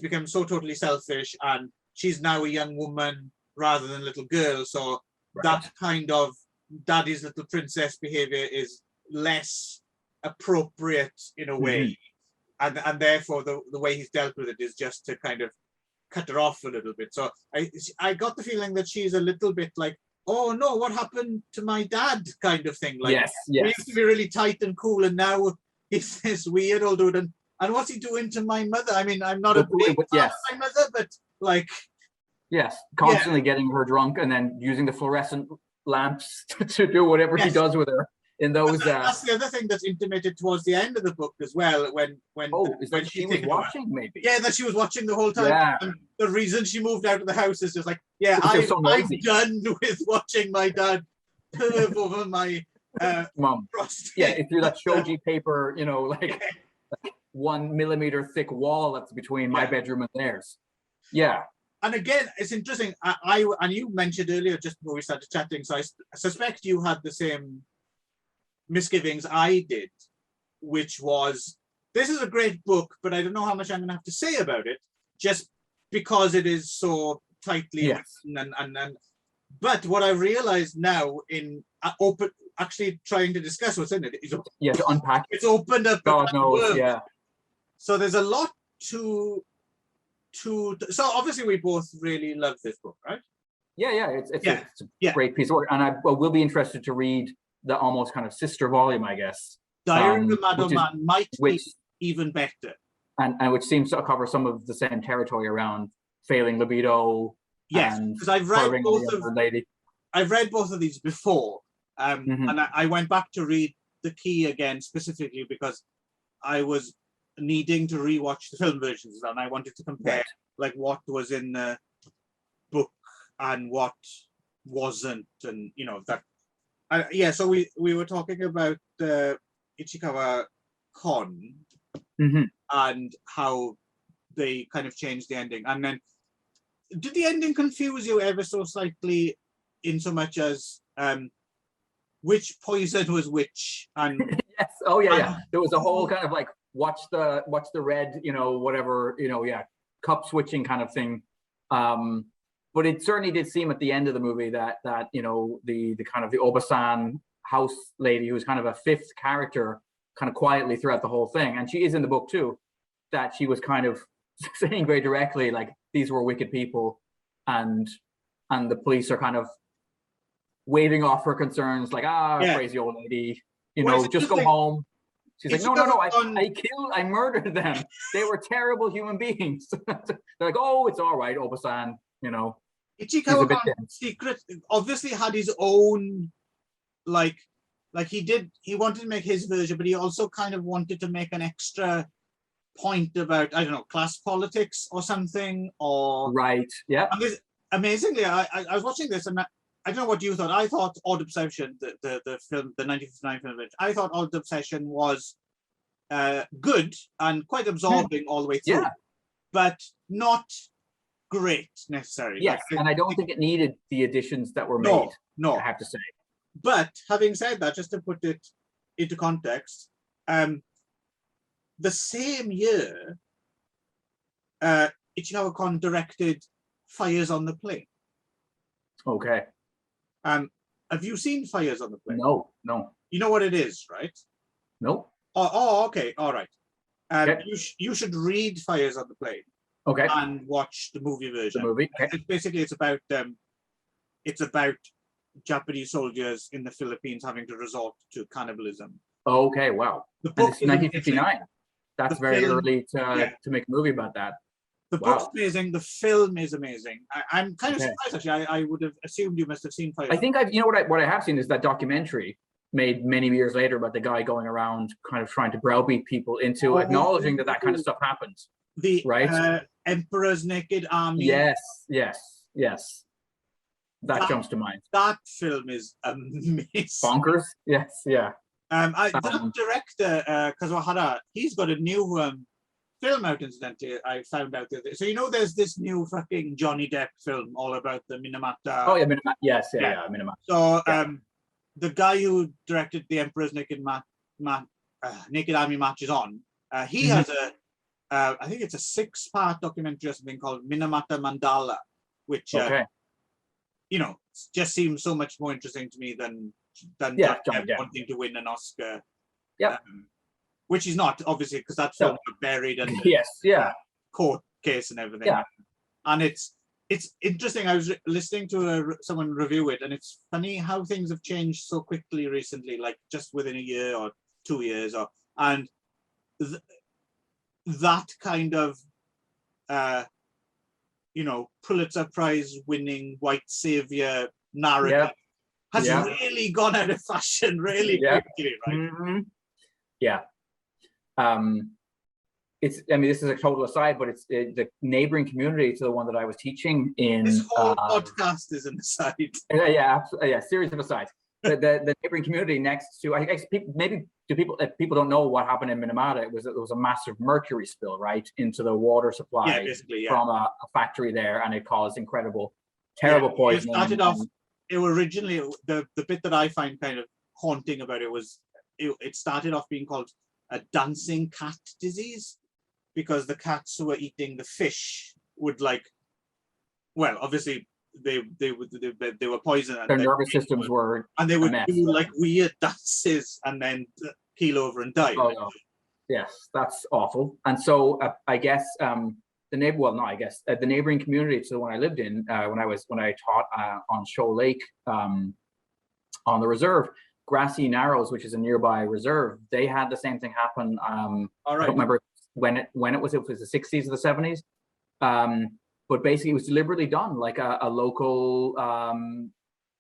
[SPEAKER 1] become so totally selfish, and she's now a young woman rather than a little girl. So that kind of daddy's little princess behavior is less appropriate in a way, and therefore the way he's dealt with it is just to kind of cut her off a little bit. So I got the feeling that she's a little bit like, oh no, what happened to my dad kind of thing. Like, we used to be really tight and cool, and now he's this weird old dude, and what's he doing to my mother? I mean, I'm not a big fan of my mother, but like,
[SPEAKER 2] constantly getting her drunk and then using the fluorescent lamps to do whatever he does with her in those.
[SPEAKER 1] That's the other thing that's intimated towards the end of the book as well, when
[SPEAKER 2] she was watching, maybe.
[SPEAKER 1] Yeah, that she was watching the whole time.
[SPEAKER 2] Yeah.
[SPEAKER 1] And the reason she moved out of the house is just like, I'm done with watching my dad perv over my
[SPEAKER 2] mom. Through that shoji paper, like 1 millimeter thick wall that's between my bedroom and theirs. Yeah.
[SPEAKER 1] And again, it's interesting. And you mentioned earlier, just before we started chatting, so I suspect you had the same misgivings I did, which was this is a great book, but I don't know how much I'm going to have to say about it, just because it is so tightly written and but what I realized now in actually trying to discuss what's in it is
[SPEAKER 2] to unpack it.
[SPEAKER 1] It's opened up.
[SPEAKER 2] God knows, yeah.
[SPEAKER 1] So there's a lot to. So obviously we both really love this book, right?
[SPEAKER 2] Yeah, it's a great piece of work, and I will be interested to read the almost kind of sister volume, I guess.
[SPEAKER 1] Diary of a Madman might be even better,
[SPEAKER 2] and which seems to cover some of the same territory around failing libido.
[SPEAKER 1] Yes, because I've read both of these before, and I went back to read The Key again specifically because I was needing to rewatch the film versions, and I wanted to compare like what was in the book and what wasn't, and you know that. So we were talking about Ichikawa Kon and how they kind of changed the ending, and then did the ending confuse you ever so slightly, in so much as which poison was which? And
[SPEAKER 2] yes, there was a whole kind of like watch the red, whatever, cup switching kind of thing. But it certainly did seem at the end of the movie that the kind of the Obasan house lady, who's kind of a fifth character, kind of quietly throughout the whole thing, and she is in the book too, that she was kind of saying very directly like these were wicked people, and the police are kind of waving off her concerns, like crazy old lady, just go home. She's like, no, I murdered them. They were terrible human beings. They're like, oh, it's all right, Obasan,
[SPEAKER 1] Ichikawa secret obviously had his own, like he wanted to make his version, but he also kind of wanted to make an extra point about, I don't know, class politics or something, or amazingly, I was watching this and I don't know what you thought. I thought Odd Obsession, the film, the 1959 film, I thought Odd Obsession was good and quite absorbing all the way through, but not great necessarily.
[SPEAKER 2] Yes, and I don't think it needed the additions that were made. No, I have to say.
[SPEAKER 1] But having said that, just to put it into context, the same year, Ichikawa Kon directed Fires on the Plain.
[SPEAKER 2] Okay.
[SPEAKER 1] Have you seen Fires on the Plain?
[SPEAKER 2] No.
[SPEAKER 1] You know what it is, right?
[SPEAKER 2] No.
[SPEAKER 1] Oh, okay, all right. You should read Fires on the Plain.
[SPEAKER 2] Okay.
[SPEAKER 1] And watch the movie version.
[SPEAKER 2] The movie. Okay.
[SPEAKER 1] It's about Japanese soldiers in the Philippines having to resort to cannibalism.
[SPEAKER 2] Okay, wow. The book is 1959. That's very early to make a movie about that.
[SPEAKER 1] The book's amazing. The film is amazing. I'm kind of surprised, actually. I would have assumed you must have seen Fire.
[SPEAKER 2] I think what I have seen is that documentary made many years later about the guy going around kind of trying to browbeat people into acknowledging that kind of stuff happens.
[SPEAKER 1] The Emperor's Naked Army.
[SPEAKER 2] Yes. That jumps to mind.
[SPEAKER 1] That film is amazing.
[SPEAKER 2] Bonkers. Yes, yeah.
[SPEAKER 1] That director, Kazuhara, he's got a new film out, incidentally. I found out the other day. So there's this new fucking Johnny Depp film all about the Minamata.
[SPEAKER 2] Oh yeah, Minamata. Yes, yeah, Minamata.
[SPEAKER 1] So the guy who directed the Emperor's Naked Army marches on. He has I think it's a 6-part documentary or something called Minamata Mandala, which just seems so much more interesting to me than Johnny Depp wanting to win an Oscar.
[SPEAKER 2] Yeah.
[SPEAKER 1] Which he's not, obviously, because that film got buried under court case and everything.
[SPEAKER 2] Yeah.
[SPEAKER 1] And it's interesting. I was listening to someone review it, and it's funny how things have changed so quickly recently, like just within a year or 2 years, and that kind of Pulitzer Prize winning white savior narrative has really gone out of fashion really quickly, right?
[SPEAKER 2] Mm-hmm. Yeah. This is a total aside, but it's the neighboring community to the one that I was teaching in.
[SPEAKER 1] This whole podcast is an aside.
[SPEAKER 2] Series of asides. The neighboring community next to, I guess, if people don't know what happened in Minamata, it was a massive mercury spill right into the water supply from a factory there, and it caused terrible poisoning.
[SPEAKER 1] It started off. It originally the bit that I find kind of haunting about it was it started off being called a dancing cat disease, because the cats who were eating the fish would well, obviously they were poisoned.
[SPEAKER 2] Their nervous systems were
[SPEAKER 1] and they would
[SPEAKER 2] mess,
[SPEAKER 1] do weird dances and then keel over and die.
[SPEAKER 2] Oh, no. Yes, that's awful. And so I guess the neighboring community to the one I lived in when I taught on Shoal Lake on the reserve, Grassy Narrows, which is a nearby reserve, they had the same thing happen.
[SPEAKER 1] All right.
[SPEAKER 2] I don't remember when it was the 60s or the 70s. But basically it was deliberately done, like a local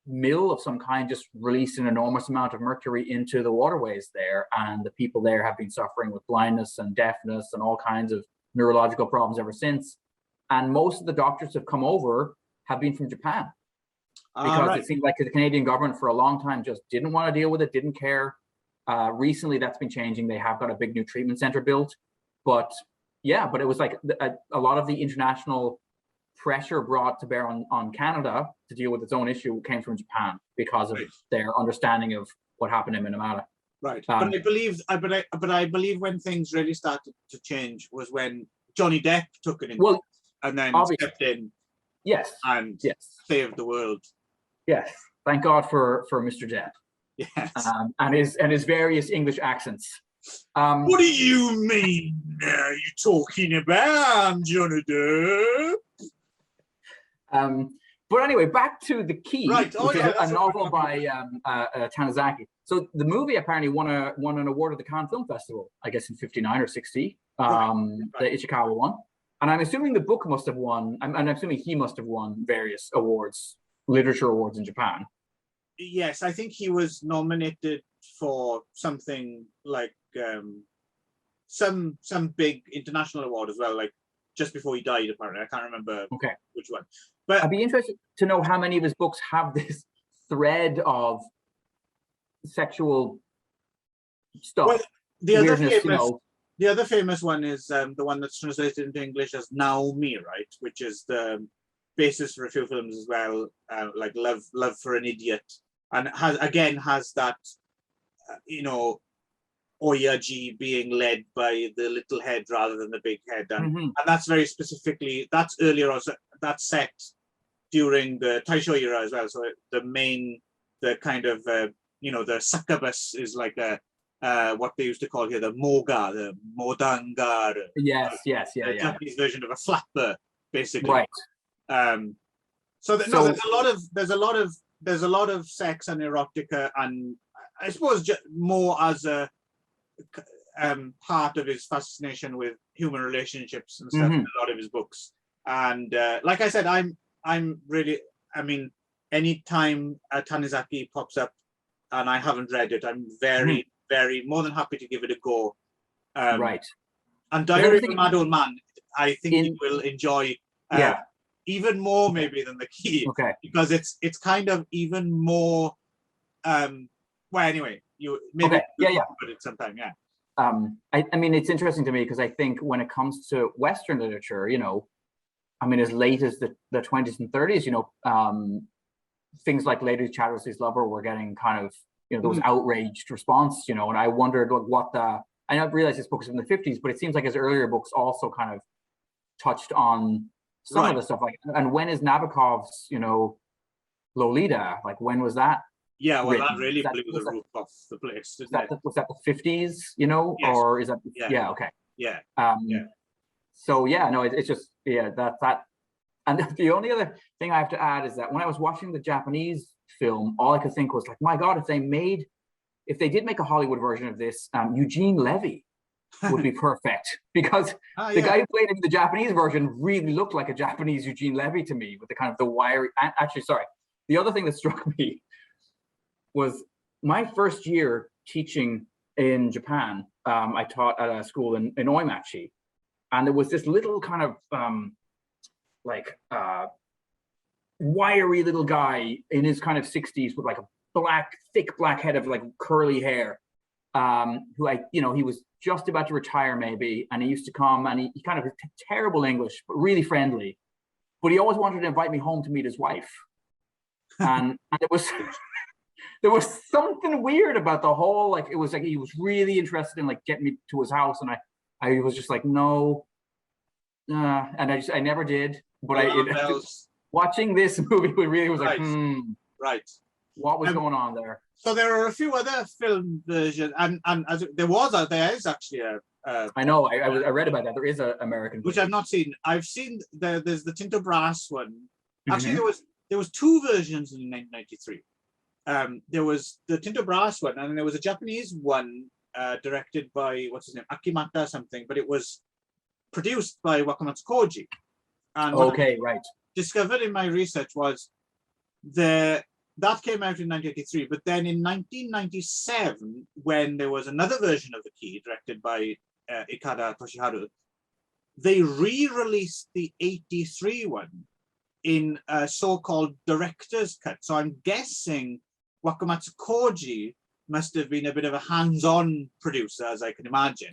[SPEAKER 2] mill of some kind just released an enormous amount of mercury into the waterways there, and the people there have been suffering with blindness and deafness and all kinds of neurological problems ever since. And most of the doctors who have come over have been from Japan, because it seemed like the Canadian government for a long time just didn't want to deal with it, didn't care. Recently that's been changing. They have got a big new treatment center built, but yeah, but it was like a lot of the international pressure brought to bear on Canada to deal with its own issue came from Japan because of their understanding of what happened in Minamata.
[SPEAKER 1] Right, but I believe when things really started to change was when Johnny Depp took it in, and then stepped in, and saved the world.
[SPEAKER 2] Yes, thank God for Mr. Depp.
[SPEAKER 1] Yes,
[SPEAKER 2] and his various English accents.
[SPEAKER 1] What do you mean? Are you talking about Johnny Depp?
[SPEAKER 2] But anyway, back to The Key,
[SPEAKER 1] which
[SPEAKER 2] is a novel by Tanizaki. So the movie apparently won an award at the Cannes Film Festival, I guess in 59 or 60, the Ishikawa one. And I'm assuming the book must have won, and I'm assuming he must have won various awards, literature awards in Japan.
[SPEAKER 1] Yes, I think he was nominated for something like some big international award as well, like just before he died, apparently. I can't remember which one. But
[SPEAKER 2] I'd be interested to know how many of his books have this thread of sexual stuff.
[SPEAKER 1] Well, the other famous one is the one that's translated into English as Naomi, right? Which is the basis for a few films as well, like Love for an Idiot, and has that, Oyaji being led by the little head rather than the big head, and that's very specifically, that's earlier also, that's set during the Taisho era as well. So the kind of the succubus is like what they used to call here the moga, the modanga.
[SPEAKER 2] Yes,
[SPEAKER 1] the Japanese version of a flapper, basically.
[SPEAKER 2] Right.
[SPEAKER 1] So there's a lot of sex and erotica, and I suppose more as a part of his fascination with human relationships and stuff in a lot of his books. And like I said, I'm really, anytime Tanizaki pops up and I haven't read it, I'm very, very more than happy to give it a go.
[SPEAKER 2] Right.
[SPEAKER 1] And Diary of a Mad Old Man, I think you will enjoy even more maybe than The Key, because it's kind of even more. Well, anyway, you maybe put it sometime,
[SPEAKER 2] I mean, it's interesting to me because I think when it comes to Western literature, as late as the 20s and 30s, things like Lady Chatterley's Lover were getting kind of, there was outraged response, and I wondered I don't realize this book is from the 50s, but it seems like his earlier books also kind of touched on some of the stuff, and when is Nabokov's, Lolita, like when was that?
[SPEAKER 1] Yeah, well, written? That really blew the roof off the place.
[SPEAKER 2] Was that the 50s, yes. Or is that? Yeah, okay.
[SPEAKER 1] Yeah.
[SPEAKER 2] So it's just that. And the only other thing I have to add is that when I was watching the Japanese film, all I could think was like, my God, if they did make a Hollywood version of this, Eugene Levy would be perfect, because the guy who played in the Japanese version really looked like a Japanese Eugene Levy to me, with the kind of the wiry. Actually, sorry. The other thing that struck me was my first year teaching in Japan. I taught at a school in Oimachi, and there was this little kind of wiry little guy in his kind of 60s with like a thick black head of like curly hair, who he was just about to retire maybe, and he used to come, and he kind of terrible English but really friendly, but he always wanted to invite me home to meet his wife, and it was there was something weird about the whole, like, it was like he was really interested in like getting me to his house, and I was just like, no, and I never did. But watching this movie, it really was like,
[SPEAKER 1] right,
[SPEAKER 2] what was going on there?
[SPEAKER 1] So there are a few other film versions, and as there is actually a.
[SPEAKER 2] I know. I read about that. There is an American,
[SPEAKER 1] which I've not seen. I've seen there's the Tinto Brass one. Actually,
[SPEAKER 2] Mm-hmm.
[SPEAKER 1] there was two versions in 1993. There was the Tinto Brass one, and then there was a Japanese one directed by what's his name, Akimata something, but it was produced by Wakamatsu Koji. And what I discovered in my research was that came out in 1983, but then in 1997, when there was another version of the key directed by Ikada Toshiharu, they re-released the 83 one in a so-called director's cut. So I'm guessing Wakamatsu Koji must have been a bit of a hands-on producer, as I can imagine.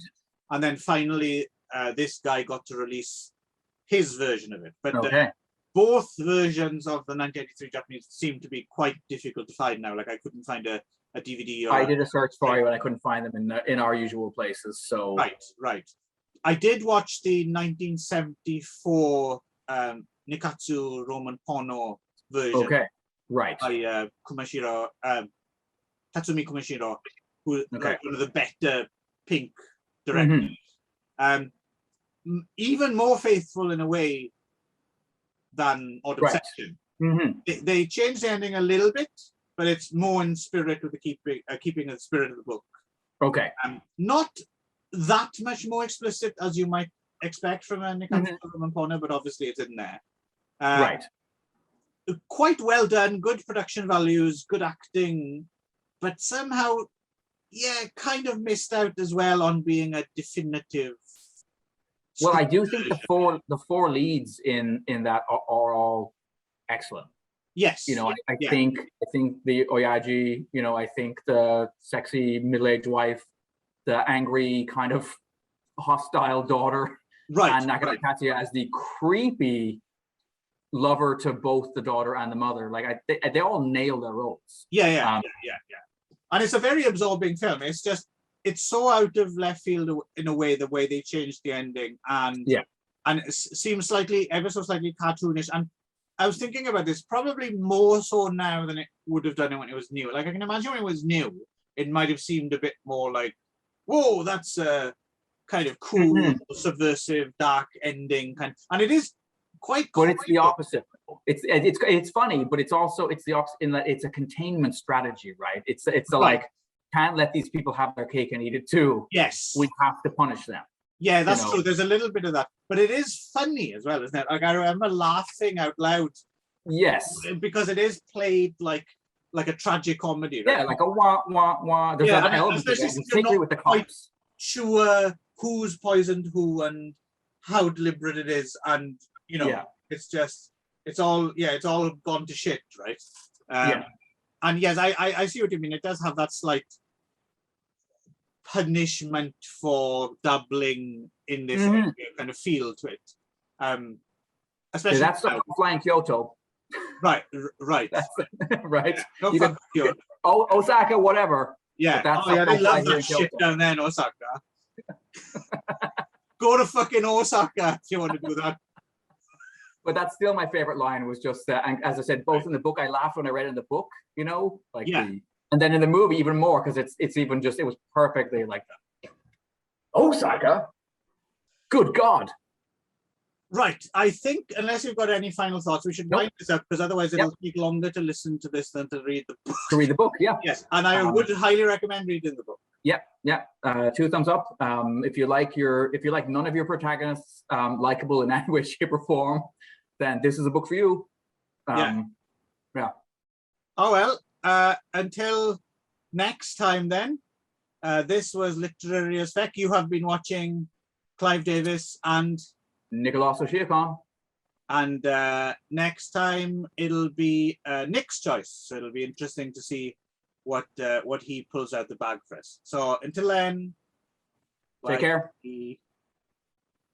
[SPEAKER 1] And then finally, this guy got to release his version of it. But both versions of the 1983 Japanese seem to be quite difficult to find now. Like I couldn't find a DVD.
[SPEAKER 2] I did a search for you, and I couldn't find them in our usual places. So
[SPEAKER 1] right. I did watch the 1974 Nikatsu Roman Porno version.
[SPEAKER 2] By
[SPEAKER 1] Kumashiro, Tatsumi Kumashiro, who like one of the better Pink directors. Even more faithful in a way than Odd Obsession. They changed the ending a little bit, but it's more in spirit with the keeping of the spirit of the book. Not that much more explicit as you might expect from a Nikatsu Roman Porno, but obviously it's in there. Quite well done, good production values, good acting, but somehow, kind of missed out as well on being a definitive.
[SPEAKER 2] Well, I do think the four leads in that are all excellent.
[SPEAKER 1] Yes.
[SPEAKER 2] I think the Oyaji, I think the sexy middle-aged wife, the angry kind of hostile daughter, and Nakata Katsuya as the creepy lover to both the daughter and the mother. Like they all nail their roles.
[SPEAKER 1] And it's a very absorbing film. It's so out of left field in a way, the way they changed the ending, and it seems ever so slightly cartoonish. And I was thinking about this, probably more so now than it would have done when it was new. Like I can imagine when it was new, it might have seemed a bit more like, whoa, that's a kind of cool, subversive, dark ending and it is quite. But
[SPEAKER 2] it's the opposite. It's funny, but it's the opposite in that it's a containment strategy, right? It's like, can't let these people have their cake and eat it too.
[SPEAKER 1] Yes,
[SPEAKER 2] we have to punish them.
[SPEAKER 1] Yeah, that's true. There's a little bit of that, but it is funny as well, isn't it? Like I remember laughing out loud.
[SPEAKER 2] Yes,
[SPEAKER 1] because it is played like a tragic comedy. Right?
[SPEAKER 2] Yeah, like a wah wah wah. There's an element, particularly with the cops.
[SPEAKER 1] Sure, who's poisoned who and how deliberate it is, and it's all gone to shit, right? And yes, I see what you mean. It does have that slight punishment for dabbling in this kind of feel to it. Especially
[SPEAKER 2] that's the flying Kyoto.
[SPEAKER 1] Right.
[SPEAKER 2] right.
[SPEAKER 1] No fuck Kyoto.
[SPEAKER 2] Osaka, whatever.
[SPEAKER 1] Yeah. They love that shit down there in Osaka. Go to fucking Osaka if you want to do that.
[SPEAKER 2] But that's still my favorite line was just, and as I said, both in the book, I laughed when I read it in the book, and then in the movie even more, because it's even just, it was perfectly like that. Osaka? Good God.
[SPEAKER 1] Right. I think, unless you've got any final thoughts, we should wind this up, because otherwise it'll take longer to listen to this than to read the book.
[SPEAKER 2] To read the book, yeah.
[SPEAKER 1] Yes, and I would highly recommend reading the book.
[SPEAKER 2] Yeah. 2 thumbs up. If you like none of your protagonists likable in any way, shape, or form, then this is a book for you.
[SPEAKER 1] Yeah. Oh well. Until next time, then. This was Literary as Feck. You have been watching Clive Davis and
[SPEAKER 2] Nicholas Oshiakon.
[SPEAKER 1] And next time it'll be Nick's choice. So it'll be interesting to see what he pulls out the bag for us. So until then,
[SPEAKER 2] take care.
[SPEAKER 1] Bye.